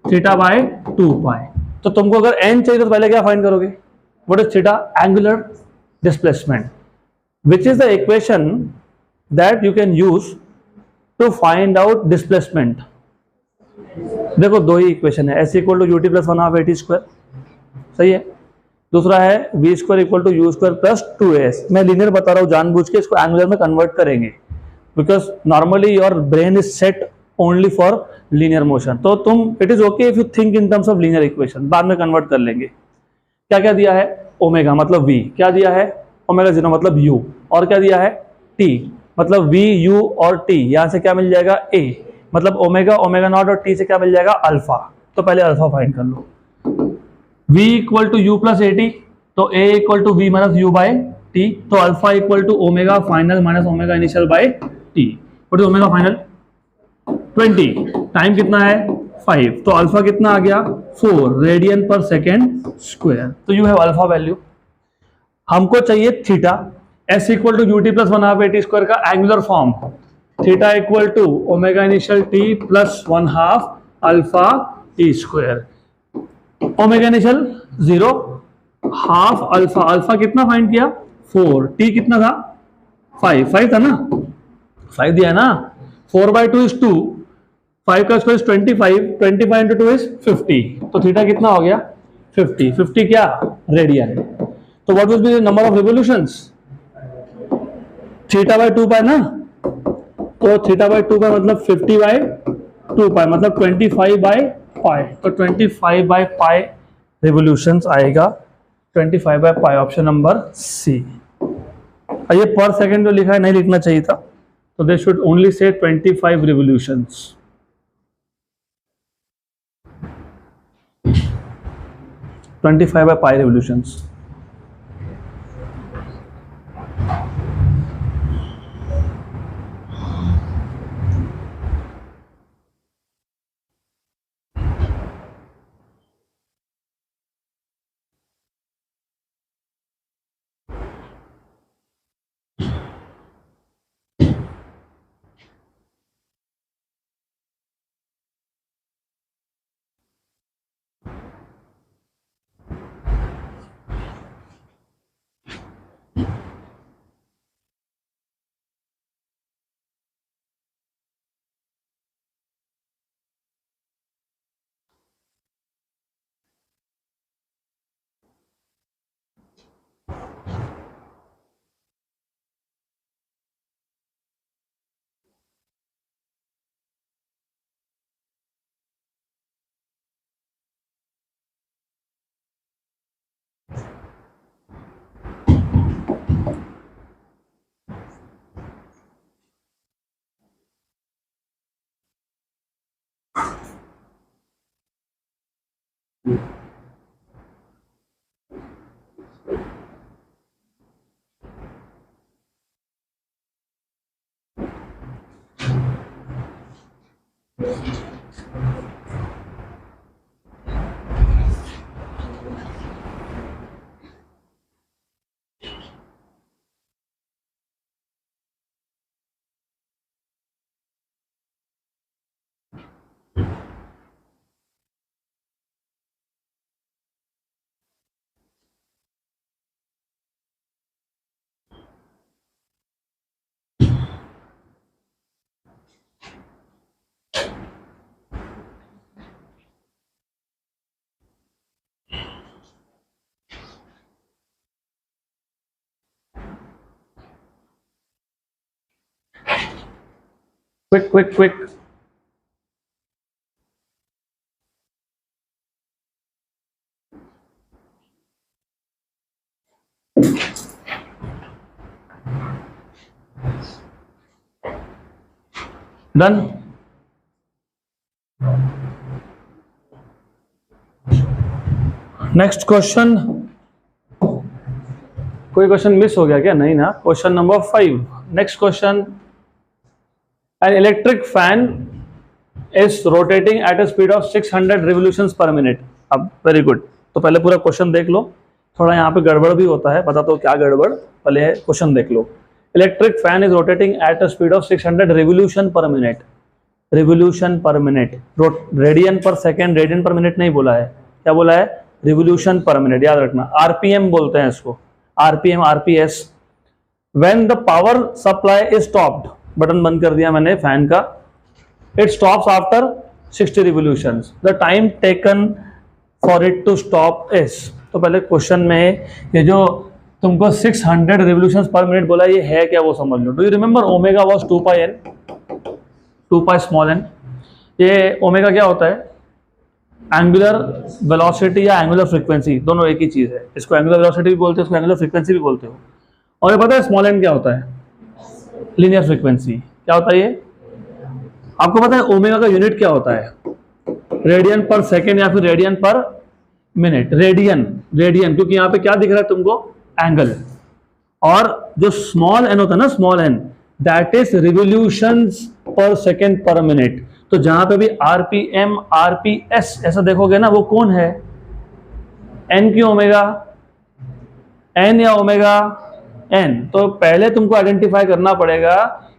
थीटा बाय 2 पाई। तो तुमको अगर n चाहिए तो पहले क्या फाइंड करोगे, what is theta, angular displacement, which is the equation that you can use to find out displacement. देखो दो ही इक्वेशन है, S equal to U T plus 1/2 AT², सही है। दूसरा है V square equal to you square plus 2s। मैं linear बता रहा हूँ जानबूझ के, इसको एंगुलर में कन्वर्ट करेंगे, because normally your brain is set only for linear motion. तो तुम, it is okay if you think in terms of linear equation, बाद में कन्वर्ट कर लेंगे। क्या क्या दिया है, ओमेगा मतलब v, क्या दिया है, ओमेगा 0 मतलब u, और क्या दिया है t, मतलब v u और t, यहां से क्या मिल जाएगा a, मतलब ओमेगा, ओमेगा नॉट और t से क्या मिल जाएगा अल्फा। तो पहले अल्फा फाइंड कर लो, v equal to u plus a t, तो a equal to v minus u by t, तो alpha equal to omega final minus omega initial by t. What is omega final, 20, time कितना है 5, तो alpha कितना आ गया 4 radian per second square. तो you have alpha value. हमको चाहिए theta, S equal to U T plus 1/2 AT² का angular form, theta equal to omega initial T plus 1/2 alpha T²। Omega initial 0, half alpha, alpha कितना find किया 4, T कितना था 5 था ना, 5 दिया ना, 4/2 इज 2, 5 का स्क्वायर इज 25, 25 इंटू 2 इज 50, तो थीटा कितना हो गया 50, 50 क्या रेडियन। तो what will be the number of revolutions, theta by 2 पाई ना, तो थीटा बाय 2 पाई मतलब 50/2 पाई मतलब 25/पाई, तो 25/पाई रिवोल्यूशंस आएगा, 25/पाई, ऑप्शन नंबर सी। ये पर सेकेंड जो लिखा है नहीं लिखना चाहिए था, तो they should only say 25 revolutions. 25/पाई revolutions. quick. Done. Next question, कोई क्वेश्चन मिस हो गया क्या? नहीं ना। Question number 5, next question, an electric fan is rotating at a speed of 600 revolutions per minute. अब वेरी गुड, तो पहले पूरा क्वेश्चन देख लो, थोड़ा यहाँ पे गड़बड़ भी होता है, बता तो क्या गड़बड़, पहले क्वेश्चन देख लो। Electric fan is rotating at a speed of 600 revolution per minute, revolution per minute, radian per second, radian per minute नहीं बोला है, क्या बोला है? रिवोल्यूशन पर मिनट, याद रखना, आरपीएम बोलते हैं इसको, RPM, RPS. When the power supply is stopped, button बंद कर दिया मैंने फैन का, it stops after 60 revolutions, the time taken for it to stop is. तो पहले क्वेश्चन में ये जो तुमको 600 रिवोल्यूशंस पर मिनट बोला, ये है क्या वो समझ लो। Do you remember omega was 2 pi n, 2 pi small n. ये ओमेगा क्या होता है? एंगुलर वेलोसिटी या एंगुलर फ्रीक्वेंसी, दोनों एक ही चीज है। इसको एंगुलर वेलोसिटी भी बोलते हो, इसको एंगुलर फ्रीक्वेंसी भी बोलते हो। और ये पता है स्मॉल एन क्या होता है? Linear frequency. क्या होता है ये? आपको पता है ओमेगा का यूनिट क्या होता है? रेडियन पर सेकेंड या फिर radian per minute. Radian, radian, क्योंकि यहाँ पे क्या दिख रहा है तुमको? एंगल। और जो स्मॉल एन होता है ना, small N, that is revolutions per second per minute. तो जहां पे भी आरपीएम, आरपीएस ऐसा देखोगे ना, वो कौन है? एन की ओमेगा, एन या ओमेगा एन। तो पहले तुमको आइडेंटिफाई करना पड़ेगा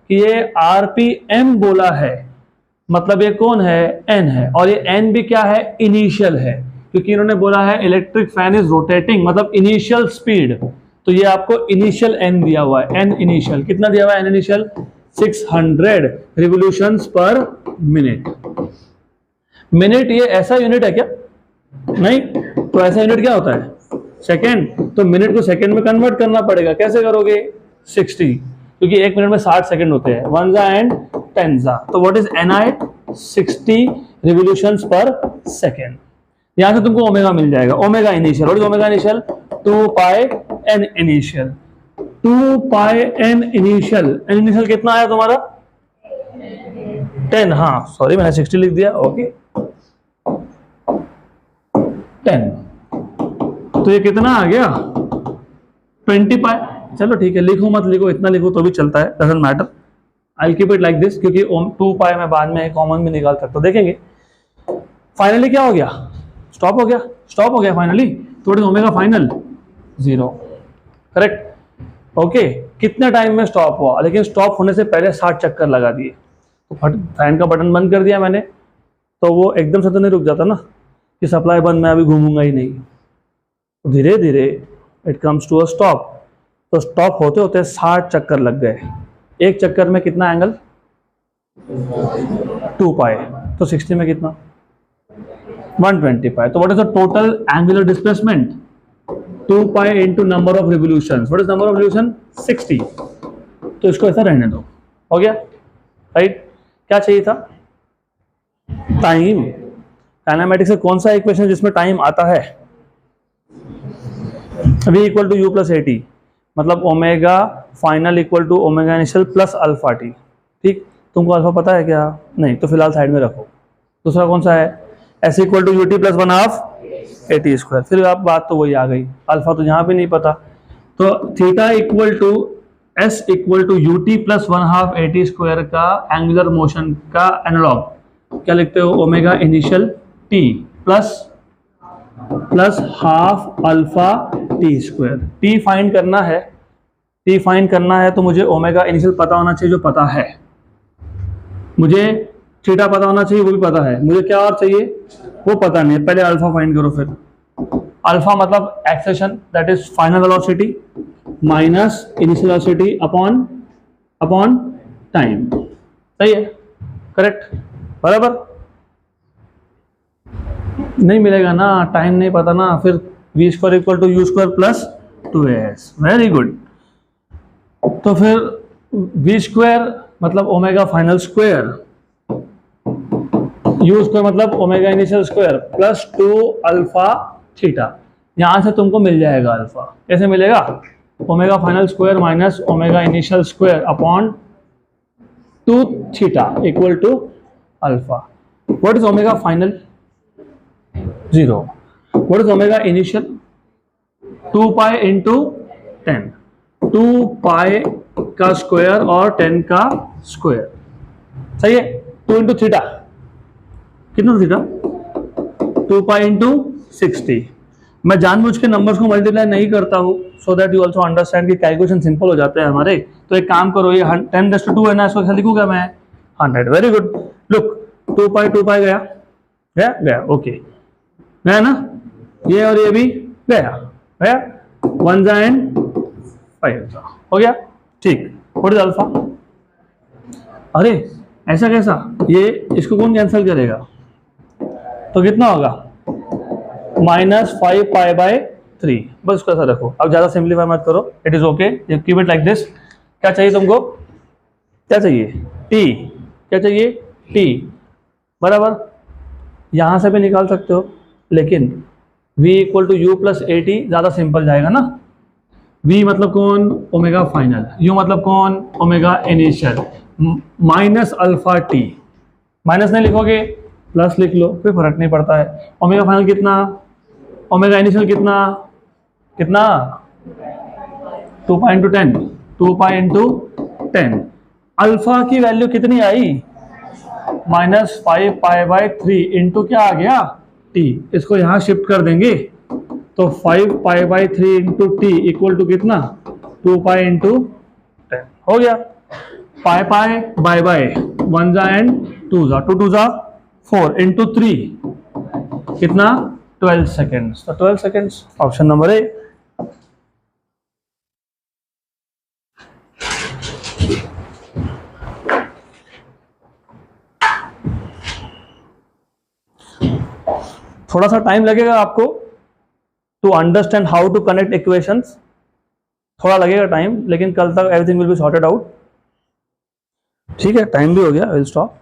कि ये आरपीएम बोला है, मतलब ये कौन है? एन है। और ये एन भी क्या है? इनिशियल है, क्योंकि इन्होंने बोला है इलेक्ट्रिक फैन इज रोटेटिंग, मतलब इनिशियल स्पीड। तो ये आपको इनिशियल एन दिया हुआ है, एन इनिशियल कितना दिया हुआ है? An initial 600 revolutions per minute. Minute ये ऐसा यूनिट है क्या? नहीं। तो ऐसा यूनिट क्या होता है? सेकेंड। तो मिनट को सेकेंड में कन्वर्ट करना पड़ेगा, कैसे करोगे? 60, क्योंकि एक मिनट में 60 सेकंड होते हैं, 1 एंड 10। तो what is NI? 60 revolutions per second. यहां से तुमको ओमेगा मिल जाएगा, omega initial. What is omega initial? 2 pi an initial, 2 pi an initial. An initial कितना आया तुम्हारा? 10। हाँ सॉरी, मैंने 60 लिख दिया, ओके 10। तो ये कितना आ गया? 20 पाई। चलो ठीक है, लिखो मत लिखो, इतना लिखो तो भी चलता है, doesn't matter, I keep it like this, क्योंकि 2 पाई में बाद में कॉमन भी निकाल सकता हूं, देखेंगे। फाइनली क्या हो गया? स्टॉप हो गया, स्टॉप हो गया फाइनली। थोड़ी ओमेगा फाइनल 0, करेक्ट, ओके। कितने टाइम में स्टॉप हुआ? लेकिन स्टॉप होने से पहले 60 चक्कर लगा दिए। तो फैन का बटन बंद कर दिया मैंने, तो वो एकदम से तो नहीं रुक जाता ना कि सप्लाई बंद, मैं अभी घूमूंगा ही नहीं। तो धीरे धीरे it comes to a stop. तो स्टॉप होते होते 60 चक्कर लग गए। एक चक्कर में कितना एंगल? 2 पाई। तो 60 में कितना? 120 पाई। तो what is the total angular displacement? 2 pi into number of revolutions. What is number of revolution? 60। तो इसको ऐसा रहने दो, हो गया, राइट। क्या चाहिए था? टाइम। काइनेमैटिक्स से कौन सा इक्वेशन जिसमें टाइम आता है? v equal to u plus a t, मतलब omega final equal to omega initial plus alpha t. ठीक, तुमको अल्फा पता है क्या? नहीं, तो फिलहाल साइड में रखो। दूसरा कौन सा है? S equal to U T plus 1/2 80 square. फिर आप बात तो वही आ गई, अल्फा तो यहाँ पे नहीं पता, तो theta equal to S equal to U T plus 1/2 80 square का एंगुलर मोशन का एनालॉग क्या लिखते हो, omega initial T plus half alpha T square. T find करना है, टी फाइंड करना है तो मुझे ओमेगा इनिशियल पता होना चाहिए, जो पता है। मुझे थीटा पता होना चाहिए, वो भी पता है। मुझे क्या और चाहिए, वो पता नहीं है। पहले अल्फा फाइंड करो। फिर अल्फा मतलब acceleration, that is final velocity minus initial velocity upon time. सही है, करेक्ट, बराबर। नहीं मिलेगा ना, टाइम नहीं पता ना, फिर v square equal to you square plus 2as। Very good. तो फिर वी स्क्वायर मतलब omega final square, u square मतलब omega initial square plus 2 alpha theta. यहां से तुमको मिल जाएगा अल्फा। कैसे मिलेगा, omega final square minus omega initial square upon 2 theta equal to alpha. What is omega final, 0। What is omega initial, 2 pi into 10, 2 pi का square और 10 का स्क्वायर। सही है, 2 इंटू थीटा, कितना थीटा, 2 पाई इंटू 60। मैं जानबूझ के नंबर्स को मल्टीप्लाई नहीं करता हूँ, so that you also understand कि कैलकुलेशन सिंपल हो जाते हैं हमारे। तो एक काम करो, ये 10⁻² है ना, इसको कैसे लिखूंगा मैं, 100। Very good. लुक, 2 पाई गया गया गया, ओके, गया ना, ये और ये भी गया गया, 1 जा एंड 5 हो गया, ठीक। व्हाट इज अल्फा, अरे ऐसा कैसा, ये इसको कौन कैंसिल करेगा, तो कितना होगा, -5 पाई बाय 3। बस उसको ऐसा रखो, अब ज्यादा सिंप्लीफाई मत करो, it is okay, keep it like this. क्या चाहिए तुमको, क्या चाहिए, टी, क्या चाहिए, टी, बराबर। यहां से भी निकाल सकते हो, लेकिन v equal to u plus a t ज्यादा सिंपल जाएगा ना। v मतलब कौन, ओमेगा फाइनल, u मतलब कौन, omega initial, minus alpha T. Minus नहीं लिखोगे, प्लस लिख लो, कोई फर्क नहीं पड़ता है। ओमेगा फाइनल कितना, ओमेगा इनिशियल कितना, 2 pi into 10, 2 pi into 10। Alpha की वैल्यू कितनी आई, -5 पाई बाय 3 इंटू क्या आ गया, टी। इसको यहां शिफ्ट कर देंगे, तो 5 pi by 3 into t equal to कितना, 2 पाई इंटू 10 हो गया। पाई पाई बाय बाय, 1 जा एंड 2 जा, 2 2 जा 4 इंटू 3 कितना, 12 सेकेंड्स। तो 12 सेकेंड्स ऑप्शन नंबर ए। थोड़ा सा टाइम लगेगा आपको to understand how to connect equations, थोड़ा लगेगा टाइम, लेकिन कल तक everything will be sorted out. ठीक है, टाइम भी हो गया, आई विल स्टॉप।